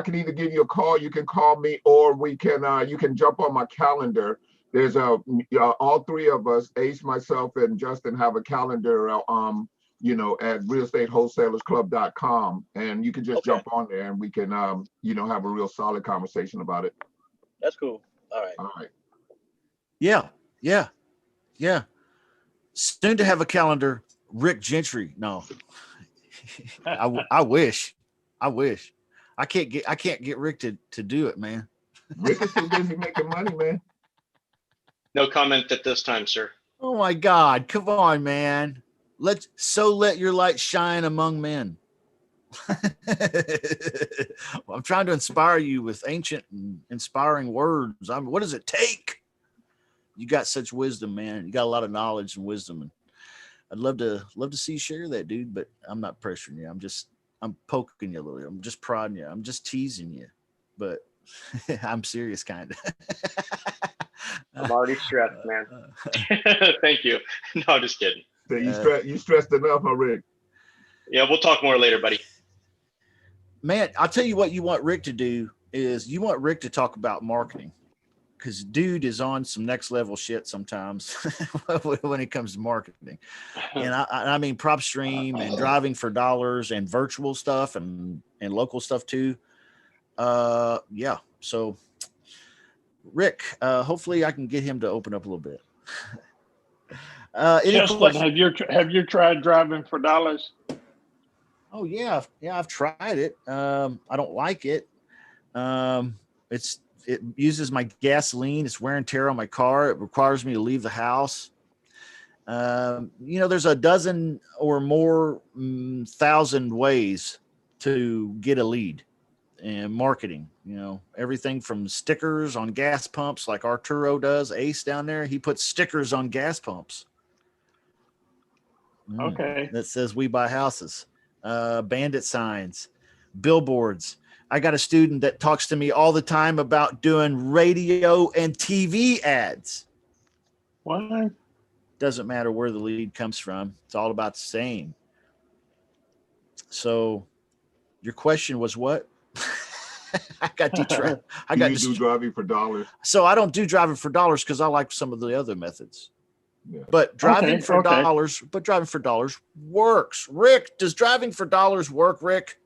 can either give you a call, you can call me, or we can you can jump on my calendar. There's all three of us, Ace, myself, and Justin, have a calendar you know, at realestatewholesalersclub.com, and you can just jump on there and we can you know, have a real solid conversation about it. That's cool. All right. Yeah. Soon to have a calendar. Rick Gentry. No, I wish. I can't get Rick to do it, man. Rick is too busy making money, man. No comment at this time, sir. Oh my God. Come on, man. Let your light shine among men. Well, I'm trying to inspire you with ancient and inspiring words. What does it take? You got such wisdom, man. You got a lot of knowledge and wisdom, and I'd love to see you share that, dude, but I'm not pressuring you. I'm poking you a little. I'm just prodding you. I'm just teasing you, but I'm serious, kind of. I'm already stressed, man. Thank you. No, just kidding. So you stressed enough, huh, Rick? Yeah, we'll talk more later, buddy. Man, I'll tell you what you want Rick to do is you want Rick to talk about marketing, because dude is on some next level shit sometimes when it comes to marketing. And I mean prop stream and driving for dollars and virtual stuff and local stuff too. Yeah. So Rick, hopefully I can get him to open up a little bit. Justin, have you tried driving for dollars? Oh yeah. I've tried it. I don't like it. It uses my gasoline. It's wear and tear on my car. It requires me to leave the house. You know, there's a dozen or more 1,000 ways to get a lead in marketing. You know, everything from stickers on gas pumps, like Arturo does, Ace down there. He puts stickers on gas pumps. Okay. That says "We buy houses." Bandit signs, billboards, I got a student that talks to me all the time about doing radio and TV ads. What? Doesn't matter where the lead comes from. It's all about the same. So your question was what? I got detract. I got you do driving for dollars. So I don't do driving for dollars because I like some of the other methods. Yeah. But driving for dollars, works. Rick, does driving for dollars work, Rick?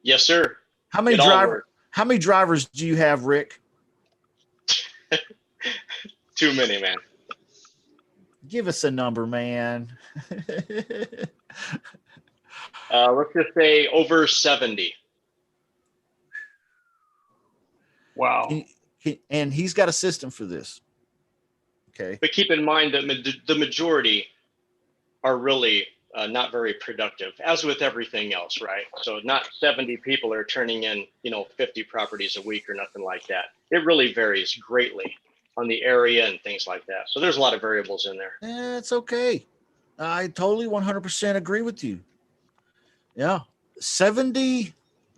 Yes, sir. How many drivers do you have, Rick? Too many, man. Give us a number, man. Let's just say over 70. Wow. And he's got a system for this. Okay. But keep in mind that the majority are really not very productive, as with everything else, right? So not 70 people are turning in, 50 properties a week or nothing like that. It really varies greatly on the area and things like that. So there's a lot of variables in there. It's okay. I totally 100% agree with you. Yeah. 70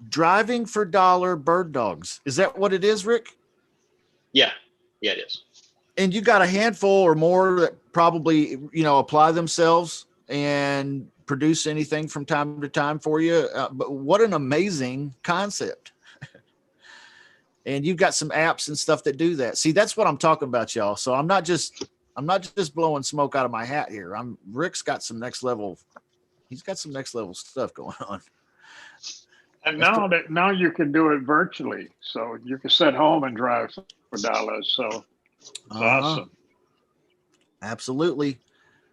driving for dollar bird dogs. Is that what it is, Rick? Yeah. Yeah, it is. And you got a handful or more that probably, apply themselves and produce anything from time to time for you. But what an amazing concept. And you've got some apps and stuff that do that. See, that's what I'm talking about, y'all. So I'm not just blowing smoke out of my hat here. Rick's got some next level. He's got some next level stuff going on. And now you can do it virtually. So you can sit home and drive for dollars. So it's awesome. Absolutely.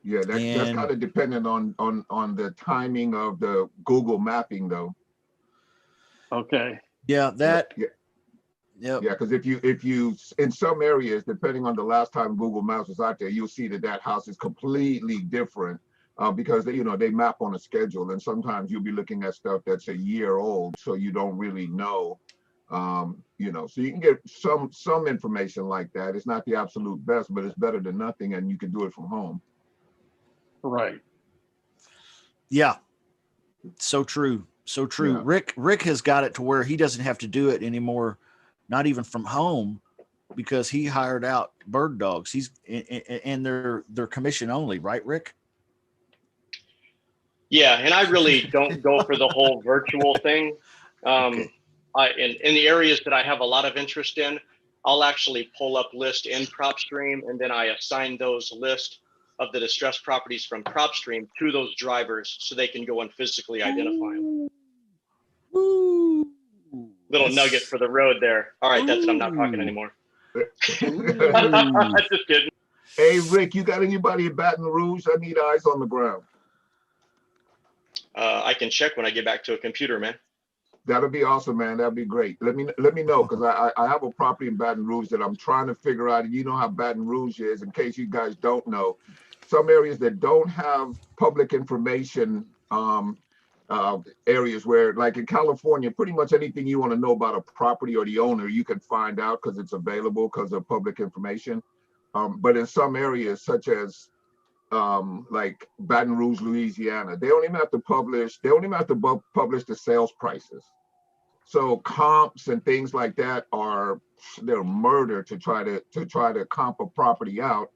Yeah, that's kind of dependent on the timing of the Google mapping, though. Okay. Yeah, that. Yeah. Yep. Yeah, because if you in some areas, depending on the last time Google Maps was out there, you'll see that house is completely different because they map on a schedule, and sometimes you'll be looking at stuff that's a year old, so you don't really know. So you can get some information like that. It's not the absolute best, but it's better than nothing, and you can do it from home. Right. Yeah. So true. So true. Yeah. Rick has got it to where he doesn't have to do it anymore. Not even from home, because he hired out bird dogs. And they're commission only, right, Rick? Yeah, and I really don't go for the whole virtual thing. Okay. In the areas that I have a lot of interest in, I'll actually pull up list in PropStream, and then I assign those list of the distressed properties from PropStream to those drivers so they can go and physically identify them. Woo. Little nugget for the road there. All right, that's it. I'm not talking anymore. Just kidding. Hey, Rick, you got anybody in Baton Rouge? I need eyes on the ground. I can check when I get back to a computer, man. That'll be awesome, man. That'd be great. Let me know, because I have a property in Baton Rouge that I'm trying to figure out. And you know how Baton Rouge is, in case you guys don't know. Some areas that don't have public information areas where, like in California, pretty much anything you want to know about a property or the owner, you can find out because it's available because of public information. But in some areas, such as like Baton Rouge, Louisiana, they don't even have to publish the sales prices. So comps and things like that they're murder to try to comp a property out.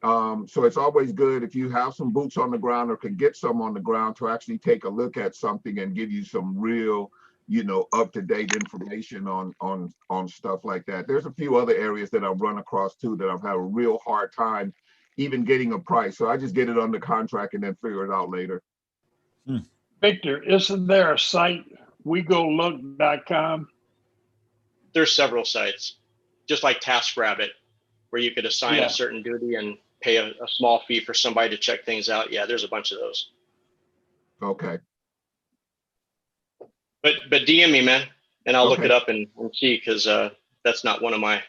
So it's always good if you have some boots on the ground or can get some on the ground to actually take a look at something and give you some real, up-to-date information on stuff like that. There's a few other areas that I've run across too that I've had a real hard time even getting a price. So I just get it under contract and then figure it out later. Victor, isn't there a site, wegolook.com? There's several sites, just like TaskRabbit, where you could assign a certain duty and pay a small fee for somebody to check things out. Yeah, there's a bunch of those. Okay. But DM me, man, and I'll look it up and see, because that's not one of my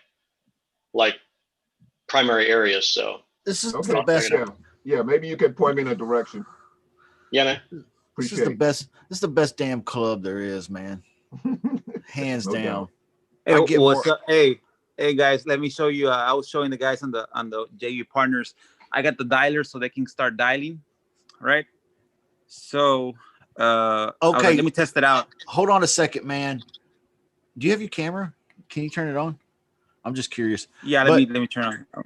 primary areas. So this is the best. Yeah, maybe you can point me in a direction. Yeah, man. This is the best. This is the best damn club there is, man. Hands down. Hey, what's up? Hey guys, let me show you. I was showing the guys on the JU Partners. I got the dialer so they can start dialing, right? So I was like, Okay. let me test it out. Hold on a second, man. Do you have your camera? Can you turn it on? I'm just curious. Yeah, But let me turn on.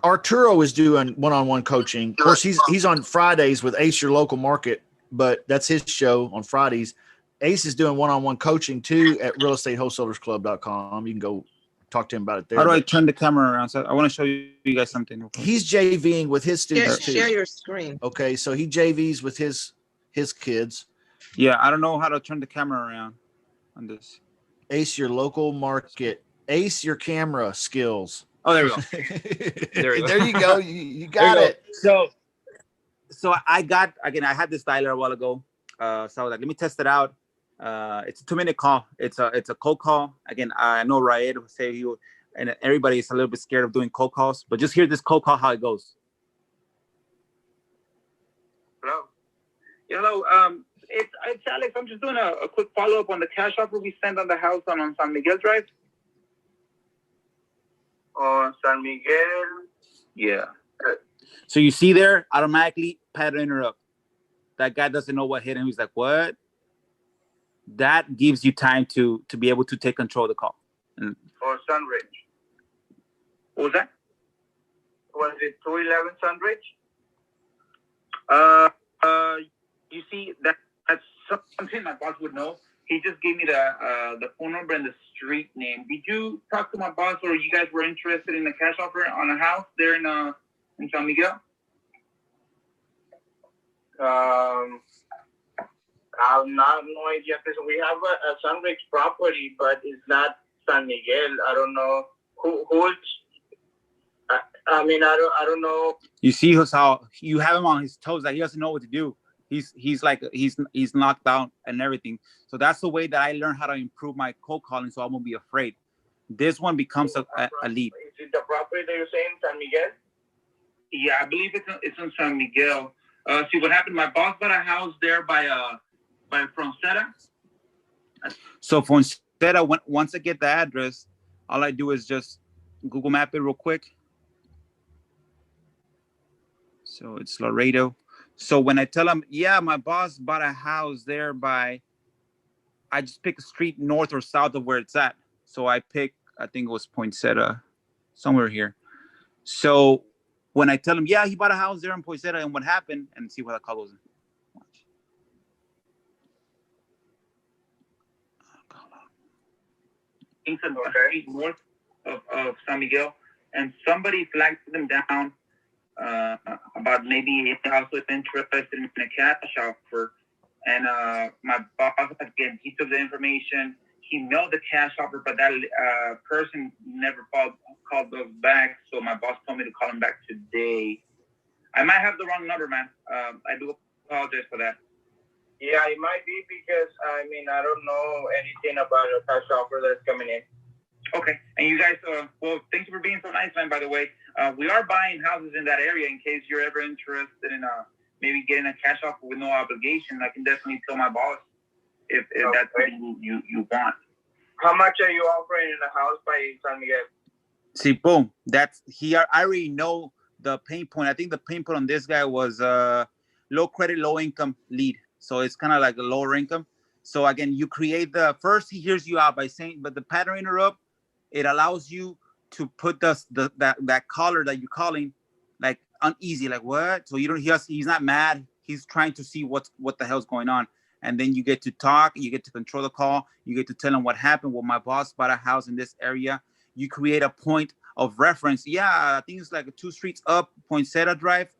Arturo is doing one-on-one coaching. Of course, he's on Fridays with Ace Your Local Market, but that's his show on Fridays. Ace is doing one-on-one coaching too at realestateWholesalersClub.com. You can go talk to him about it there. How do I turn the camera around? So I want to show you guys something. He's JVing with his students too. Share your screen. Okay, so he JVs with his kids. Yeah, I don't know how to turn the camera around on this. Ace Your Local Market. Ace Your Camera Skills. Oh, there we go. There you go. You got it. So I had this dialer a while ago. So I was like, let me test it out. It's a 2-minute call. It's a cold call. Again, I know Raed will say and everybody is a little bit scared of doing cold calls, but just hear this cold call, how it goes. Hello. Hello. It's Alex. I'm just doing a quick follow-up on the cash offer we sent on the house on San Miguel Drive. On San Miguel. Yeah. So you see there, automatically pattern interrupt. That guy doesn't know what hit him. He's like, what? That gives you time to be able to take control of the call. Or Sunridge. What was that? Was it 211 Sunridge? You see, that's something my boss would know. He just gave me the phone number and the street name. Did you talk to my boss, or you guys were interested in the cash offer on a house there in San Miguel? I have no idea because we have a Sunridge property, but it's not San Miguel. I don't know who's. I don't know. You see how you have him on his toes, that he doesn't know what to do. He's knocked out and everything. So that's the way that I learned how to improve my cold calling, so I won't be afraid. This one becomes a lead. Is it the property that you're saying, San Miguel? Yeah, I believe it's in San Miguel. See what happened. My boss bought a house there by Frontera. So Frontera, once I get the address, all I do is just Google Map it real quick. So it's Laredo. So when I tell them, yeah, my boss bought a house there I just pick a street north or south of where it's at. So I think it was Poinsettia, somewhere here. So when I tell him, yeah, he bought a house there in Poinsettia, and what happened, and see what the call goes in. Watch. Street north of San Miguel, and somebody flagged them down about maybe also interested in a cash offer. And my boss, again, he took the information, he mailed the cash offer, but that person never called us back. So my boss told me to call him back today. I might have the wrong number, man. I do apologize for that. Yeah, it might be because, I don't know anything about a cash offer that's coming in. Okay. And you guys, well, thank you for being so nice, man, by the way. We are buying houses in that area in case you're ever interested in maybe getting a cash offer with no obligation. I can definitely tell my boss if that's what you want. How much are you offering in a house by San Miguel? See, boom. I already know the pain point. I think the pain point on this guy was low credit, low income lead. So it's kind of like a lower income. So again, you create first he hears you out by saying, but the pattern interrupt, it allows you to put that caller that you're calling like uneasy, like what? So you don't he's not mad. He's trying to see what the hell's going on. And then you get to talk, you get to control the call, you get to tell him what happened. Well, my boss bought a house in this area. You create a point of reference. Yeah, I think it's like 2 streets up, Poinsettia Drive.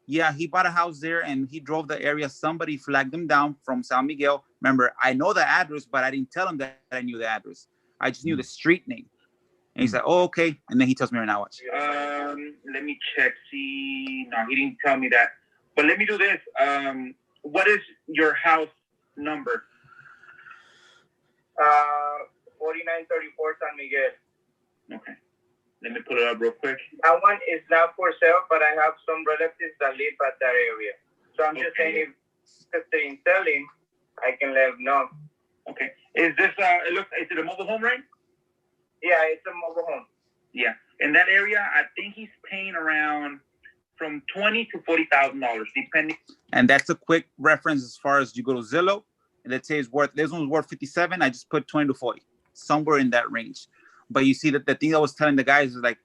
Yeah, he bought a house there and he drove the area. Somebody flagged him down from San Miguel. Remember, I know the address, but I didn't tell him that I knew the address. I just knew the street name. And he's like, oh, okay. And then he tells me right now, watch. Let me check. See, no, he didn't tell me that. But let me do this. What is your house number? 4934 San Miguel. Okay. Let me put it up real quick. That one is not for sale, but I have some relatives that live at that area. So I'm just saying, if interested in selling, I can let them know. Okay. Is this, is it a mobile home, right? Yeah, it's a mobile home. Yeah. In that area, I think he's paying around from $20,000 to $40,000, depending. And that's a quick reference as far as you go to Zillow. And let's say this one's worth 57. I just put 20 to 40, somewhere in that range. But you see that the thing I was telling the guys is like,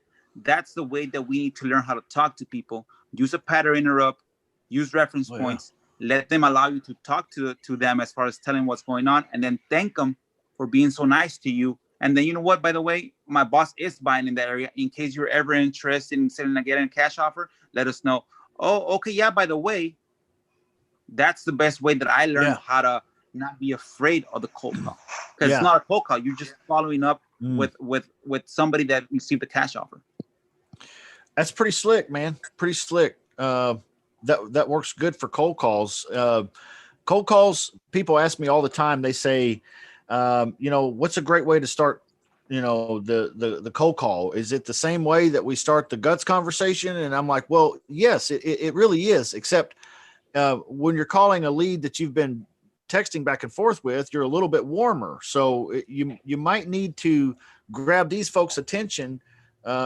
that's the way that we need to learn how to talk to people. Use a pattern interrupt, use reference points, let them allow you to talk to them as far as telling what's going on, and then thank them for being so nice to you. And then, you know what, by the way, my boss is buying in that area. In case you're ever interested in getting a cash offer, let us know. Oh, okay. Yeah, by the way, that's the best way that I learned how to not be afraid of the cold call. Because it's not a cold call. You're just following up with somebody that received a cash offer. That's pretty slick, man. Pretty slick. That works good for cold calls. Cold calls, people ask me all the time. They say, what's a great way to start, the cold call? Is it the same way that we start the guts conversation? And I'm like, well, yes, it really is. Except when you're calling a lead that you've been texting back and forth with, you're a little bit warmer. So you might need to grab these folks' attention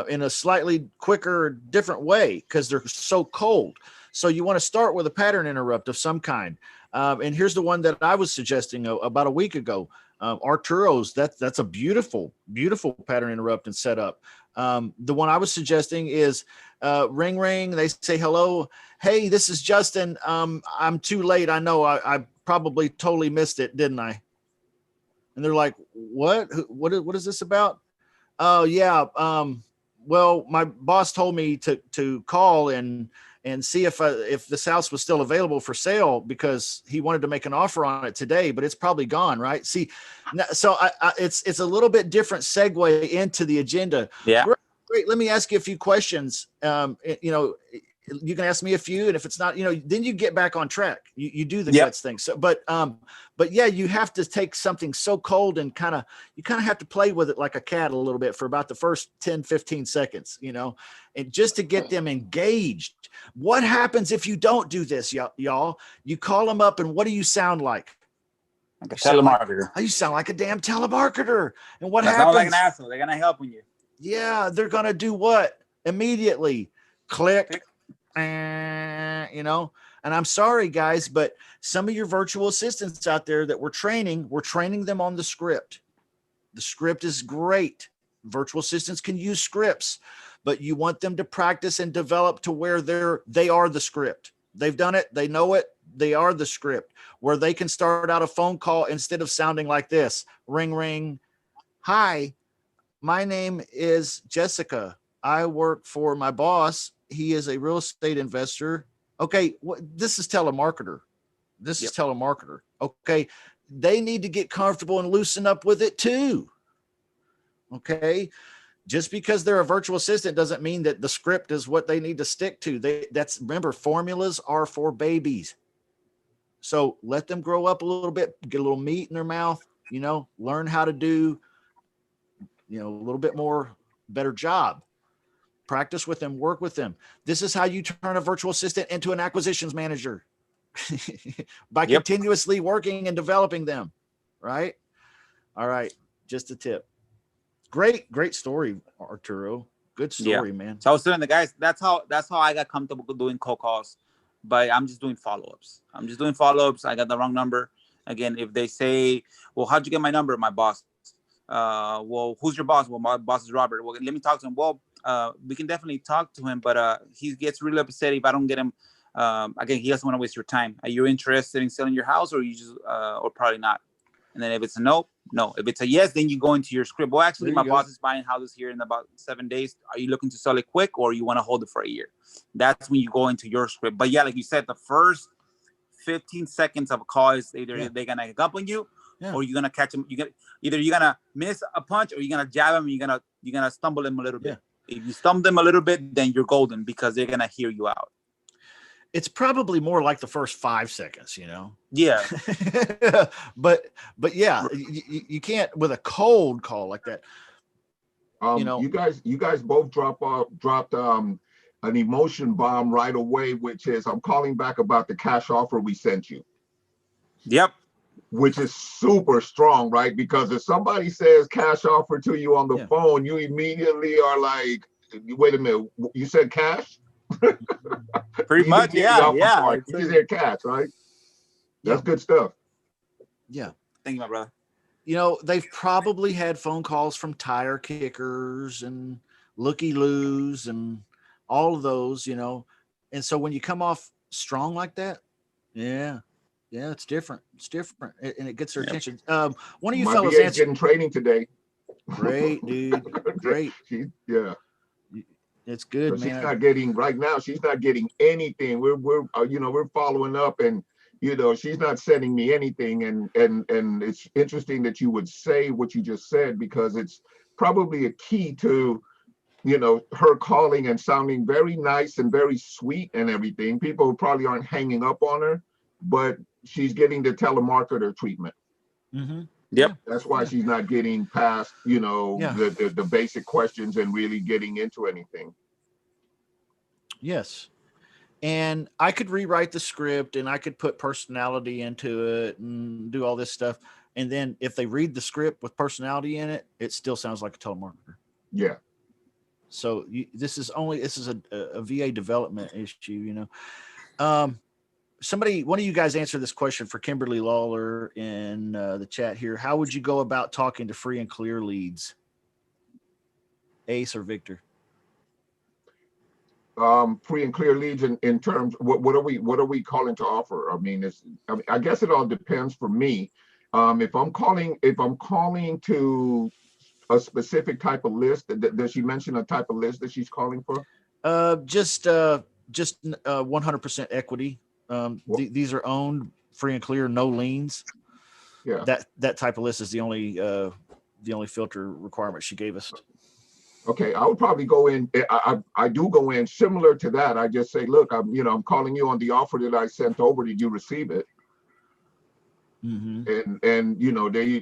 in a slightly quicker, different way because they're so cold. So you want to start with a pattern interrupt of some kind. And here's the one that I was suggesting about a week ago. Arturo's, that's a beautiful, beautiful pattern interrupt and setup. The one I was suggesting is ring, ring. They say, hello. Hey, this is Justin. I'm too late. I know I probably totally missed it, didn't I? And they're like, what is this about? Oh yeah. Well, my boss told me to call and see if this house was still available for sale because he wanted to make an offer on it today, but it's probably gone, right? See, so it's a little bit different segue into the agenda. Yeah. Great. Let me ask you a few questions. You can ask me a few, and if it's not, then you get back on track. You do the guts thing. So, but yeah, you have to take something so cold and you kind of have to play with it like a cat a little bit for about the first 10, 15 seconds, and just to get them engaged. What happens if you don't do this, y'all? You call them up, and what do you sound like? Like a telemarketer. You sound like a damn telemarketer. And what happens? Sound like an asshole. They're gonna help you. Yeah, they're gonna do what? Immediately click. And I'm sorry guys, but some of your virtual assistants out there that we're training them on the script. The script is great. Virtual assistants can use scripts, but you want them to practice and develop to where they are the script. They've done it. They know it. They are the script, where they can start out a phone call instead of sounding like this. Ring, ring. Hi, my name is Jessica. I work for my boss. He is a real estate investor. Okay. This is telemarketer. Is telemarketer. Okay. They need to get comfortable and loosen up with it too. Okay. Just because they're a virtual assistant doesn't mean that the script is what they need to stick to. Remember, formulas are for babies. So let them grow up a little bit, get a little meat in their mouth, learn how to do, a little bit more better job. Practice with them, work with them. This is how you turn a virtual assistant into an acquisitions manager by continuously working and developing them. Right. All right. Just a tip. Great story, Arturo. Good story, man. So I was telling the guys, that's how I got comfortable doing cold calls, but I'm just doing follow-ups. I got the wrong number. Again, if they say, well, how'd you get my number? My boss. Well, who's your boss? Well, my boss is Robert. Well, let me talk to him. Well, we can definitely talk to him, but he gets really upset if I don't get him. Again, he doesn't want to waste your time. Are you interested in selling your house, or you just, or probably not? And then if it's a no. If it's a yes, then you go into your script. Well, actually, my boss is buying houses here in about 7 days. Are you looking to sell it quick, or you want to hold it for a year? That's when you go into your script. But yeah, like you said, the first 15 seconds of a call is either they're gonna hang up on you, or you're gonna catch them. You're gonna miss a punch, or you're gonna jab them. You're gonna stumble them a little bit. If you stumble them a little bit, then you're golden because they're gonna hear you out. It's probably more like the first 5 seconds, Yeah. but yeah, you can't with a cold call like that. You guys both dropped an emotion bomb right away, which is I'm calling back about the cash offer we sent you. Yep. Which is super strong, right? Because if somebody says cash offer to you on the phone, you immediately are like, wait a minute, you said cash? Pretty much, yeah. He's there cash, right? That's good stuff. Yeah. Thank you, my brother. You know, they've probably had phone calls from tire kickers and looky-loos and all of those, you know. And so when you come off strong like that, yeah, it's different. It's different. And it gets their attention. One of you fellas VA's getting training today. Great, dude. Great. It's good, so man. She's not getting right now. She's not getting anything. We're following up, and she's not sending me anything. And it's interesting that you would say what you just said, because it's probably a key to her calling and sounding very nice and very sweet and everything. People probably aren't hanging up on her, but she's getting the telemarketer treatment. Mm-hmm. Yep. That's why she's not getting past, the basic questions and really getting into anything. Yes. And I could rewrite the script and I could put personality into it and do all this stuff. And then if they read the script with personality in it, it still sounds like a telemarketer. Yeah. So this is a VA development issue, one of you guys answer this question for Kimberly Lawler in the chat here. How would you go about talking to free and clear leads? Ace or Victor? Free and clear leads in terms, what are we calling to offer? I guess it all depends for me. If I'm calling to a specific type of list, does she mention a type of list that she's calling for? Just 100% equity. These are owned, free and clear, no liens. Yeah. That type of list is the only filter requirement she gave us. Okay, I would probably go in. I do go in similar to that. I just say, look, I'm calling you on the offer that I sent over. Did you receive it? Mm-hmm. And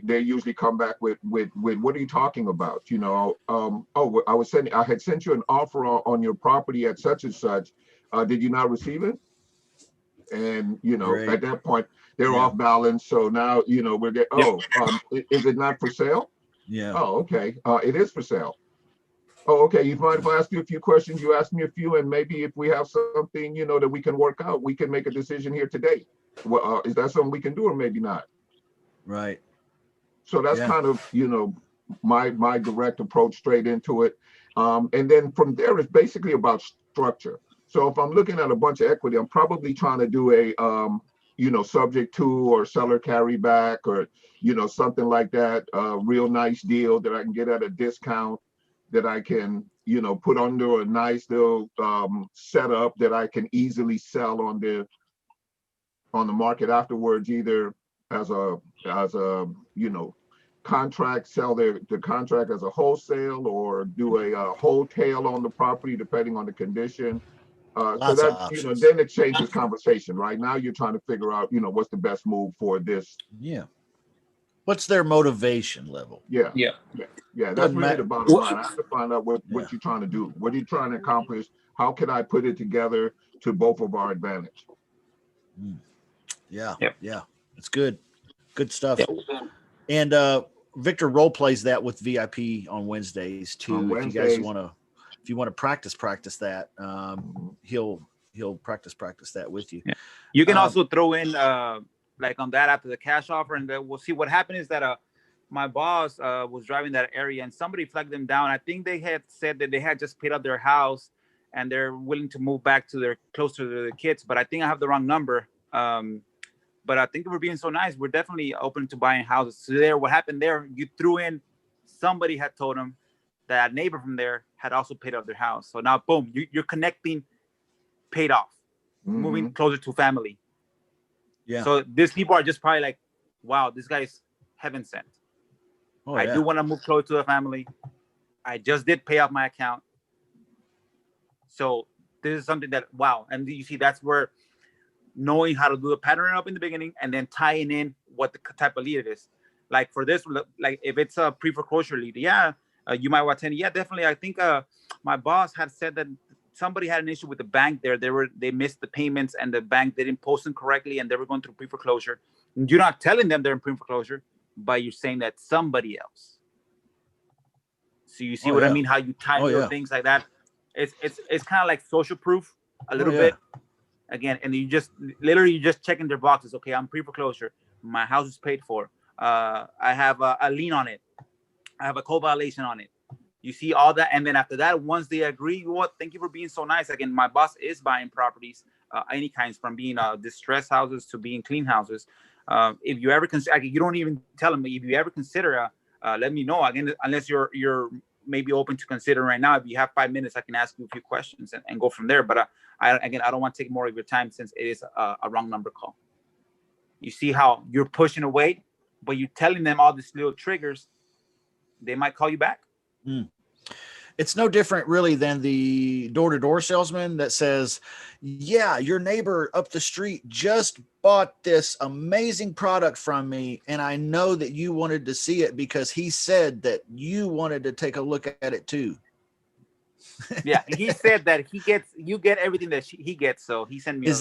they usually come back with what are you talking about? I had sent you an offer on your property at such and such. Did you not receive it? And Great. At that point they're off balance. So now we're getting is it not for sale? Yeah. Oh, okay. It is for sale. Oh, okay. You mind if I ask you a few questions? You ask me a few, and maybe if we have something that we can work out, we can make a decision here today. Well, is that something we can do, or maybe not? Right. So that's kind of my direct approach straight into it, and then from there it's basically about structure. So if I'm looking at a bunch of equity, I'm probably trying to do a subject to or seller carryback or something like that, a real nice deal that I can get at a discount, that I can put under a nice little setup that I can easily sell on the market afterwards, either as a contract, sell the contract as a wholesale, or do a wholesale on the property depending on the condition. So that then it changes conversation. Right now you're trying to figure out what's the best move for this. Yeah. What's their motivation level? Yeah. That's really the bottom line. I have to find out what you're trying to do. What are you trying to accomplish? How can I put it together to both of our advantage? Yeah. It's good stuff. And Victor role plays that with VIP on Wednesdays too. On Wednesdays. If you want to practice that, he'll practice that with you. Yeah. You can also throw in like on that after the cash offer, and we'll see. What happened is that my boss was driving that area and somebody flagged them down. I think they had said that they had just paid up their house and they're willing to move back to closer to the kids, but I think I have the wrong number. But I think we're being so nice. We're definitely open to buying houses. So what happened there, you threw in, somebody had told them that a neighbor from there had also paid off their house. So now, boom, you're connecting paid off, moving closer to family. Yeah. So these people are just probably like, wow, this guy's heaven sent. Oh, I do want to move closer to the family. I just did pay off my account. So this is something that, wow. And you see, that's where knowing how to do the pattern up in the beginning and then tying in what the type of lead it is. Like for this, like if it's a pre-foreclosure lead, you might want to attend. Yeah, definitely. I think my boss had said that somebody had an issue with the bank there. They missed the payments and the bank didn't post them correctly and they were going through pre-foreclosure. You're not telling them they're in pre-foreclosure, but you're saying that somebody else. So you see what I mean? How you tie little things like that. It's kind of like social proof. a little bit. Again, and you just literally checking their boxes. Okay, I'm pre-foreclosure. My house is paid for. I have a lien on it. I have a co-violation on it. You see all that, and then after that, once they agree, you know what? Thank you for being so nice. Again, my boss is buying properties, any kinds, from being distressed houses to being clean houses. If you ever consider, you don't even tell them. If you ever consider, let me know. Again, unless you're maybe open to consider right now. If you have 5 minutes, I can ask you a few questions and go from there. But I don't want to take more of your time since it is a wrong number call. You see how you're pushing away, but you're telling them all these little triggers. They might call you back. It's no different really than the door-to-door salesman that says, yeah, your neighbor up the street just bought this amazing product from me, and I know that you wanted to see it because he said that you wanted to take a look at it too. Yeah, he said that you get everything that he gets, so he sent me. Is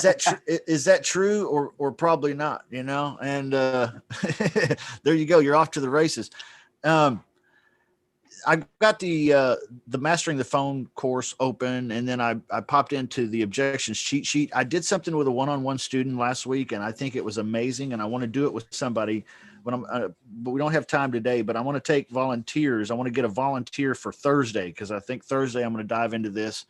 that true or probably not? You know, and there you go. You're off to the races. I got the Mastering the Phone course open, and then I popped into the objections cheat sheet. I did something with a one-on-one student last week, and I think it was amazing, and I want to do it with somebody, but we don't have time today, but I want to take volunteers. I want to get a volunteer for Thursday, because I think Thursday I'm going to dive into this.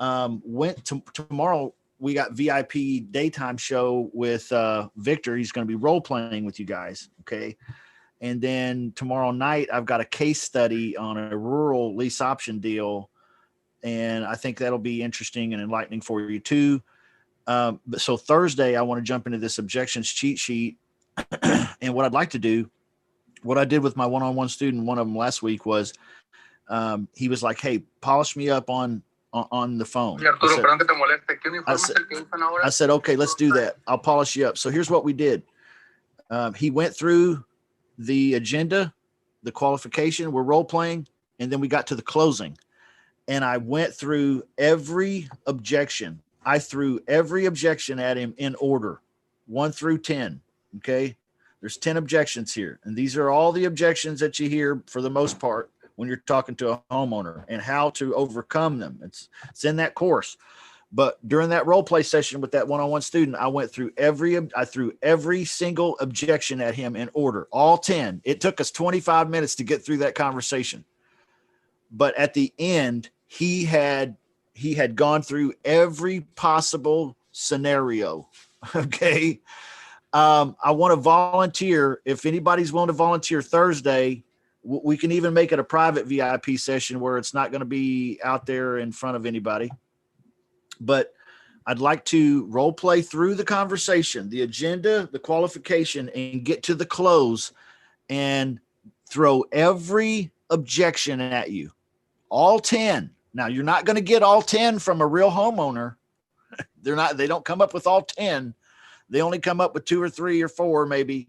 Tomorrow we got VIP daytime show with Victor. He's going to be role-playing with you guys, okay? And then tomorrow night, I've got a case study on a rural lease option deal. And I think that'll be interesting and enlightening for you too. So Thursday, I want to jump into this objections cheat sheet. And what I'd like to do, what I did with my one-on-one student, one of them last week, was he was like, hey, polish me up on the phone. I said, okay, let's do that. I'll polish you up. So here's what we did. He went through the agenda, the qualification, we're role playing, and then we got to the closing. And I went through every objection. I threw every objection at him in order, 1 through 10. Okay. There's 10 objections here. And these are all the objections that you hear for the most part when you're talking to a homeowner, and how to overcome them. It's in that course. But during that role play session with that one-on-one student, I went through I threw every single objection at him in order, all 10. It took us 25 minutes to get through that conversation. But at the end, he had gone through every possible scenario. Okay. I want to volunteer. If anybody's willing to volunteer Thursday, we can even make it a private VIP session where it's not going to be out there in front of anybody. But I'd like to role play through the conversation, the agenda, the qualification, and get to the close and throw every objection at you, all 10. Now, you're not going to get all 10 from a real homeowner. They don't come up with all 10. They only come up with 2 or 3 or 4 maybe.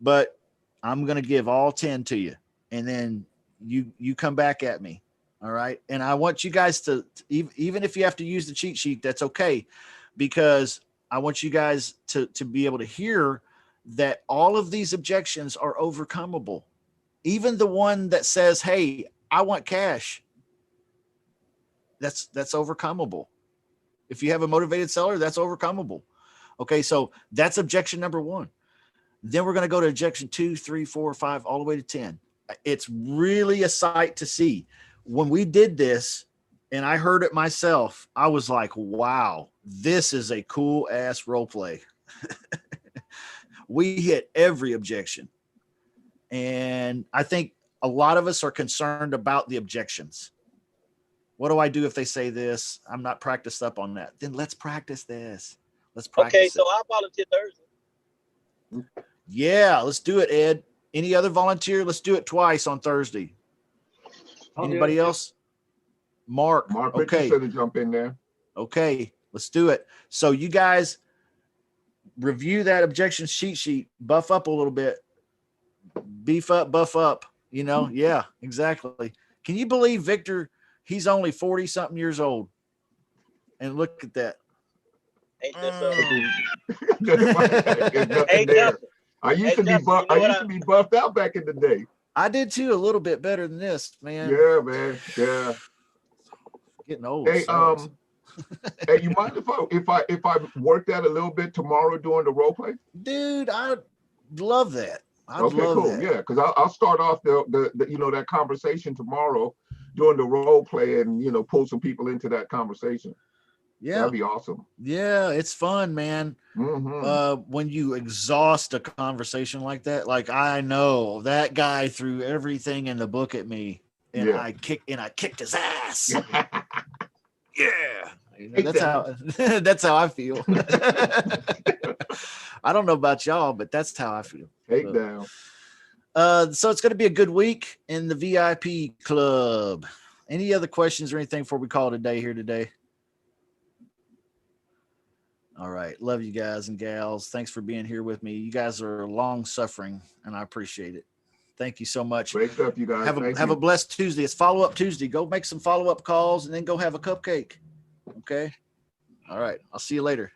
But I'm going to give all 10 to you. And then you come back at me. All right. And I want you guys to, even if you have to use the cheat sheet, that's okay. Because I want you guys to be able to hear that all of these objections are overcomable. Even the one that says, hey, I want cash. That's overcomable. If you have a motivated seller, that's overcomable. Okay. So that's objection number 1. Then we're going to go to objection 2, 3, 4, 5, all the way to 10. It's really a sight to see. When we did this and I heard it myself, I was like, wow, this is a cool ass role play. We hit every objection. And I think a lot of us are concerned about the objections. What do I do if they say this? I'm not practiced up on that. Then let's practice this. Let's practice. Okay, so I'll volunteer Thursday. Yeah, let's do it, Ed. Any other volunteer? Let's do it twice on Thursday. Anybody else? Mark. Okay. To jump in there. Okay, let's do it. So you guys review that objection cheat sheet, buff up a little bit, beef up, buff up, you know? Yeah, exactly. Can you believe Victor, he's only 40 something years old? And look at that. Ain't this There's nothing there. I used to be buffed out back in the day. I did too, a little bit better than this, man. Yeah, man. Yeah. Getting old. Hey, Hey, you mind if I work that a little bit tomorrow during the role play? Dude, I'd love that. I'd Okay, love cool. that. Yeah, because I'll start off the that conversation tomorrow during the role play, and pull some people into that conversation. Yeah, that'd be awesome. Yeah, it's fun, man. When you exhaust a conversation like that, like I know that guy threw everything in the book at me, and Yeah. I kicked his ass. Yeah, Take that's how I feel. I don't know about y'all, but that's how I feel. Take down. So it's going to be a good week in the VIP club. Any other questions or anything before we call it a day here today? All right. Love you guys and gals. Thanks for being here with me. You guys are long suffering, and I appreciate it. Thank you so much. Great stuff, you guys. Have a blessed Tuesday. It's follow-up Tuesday. Go make some follow-up calls and then go have a cupcake. Okay. All right. I'll see you later.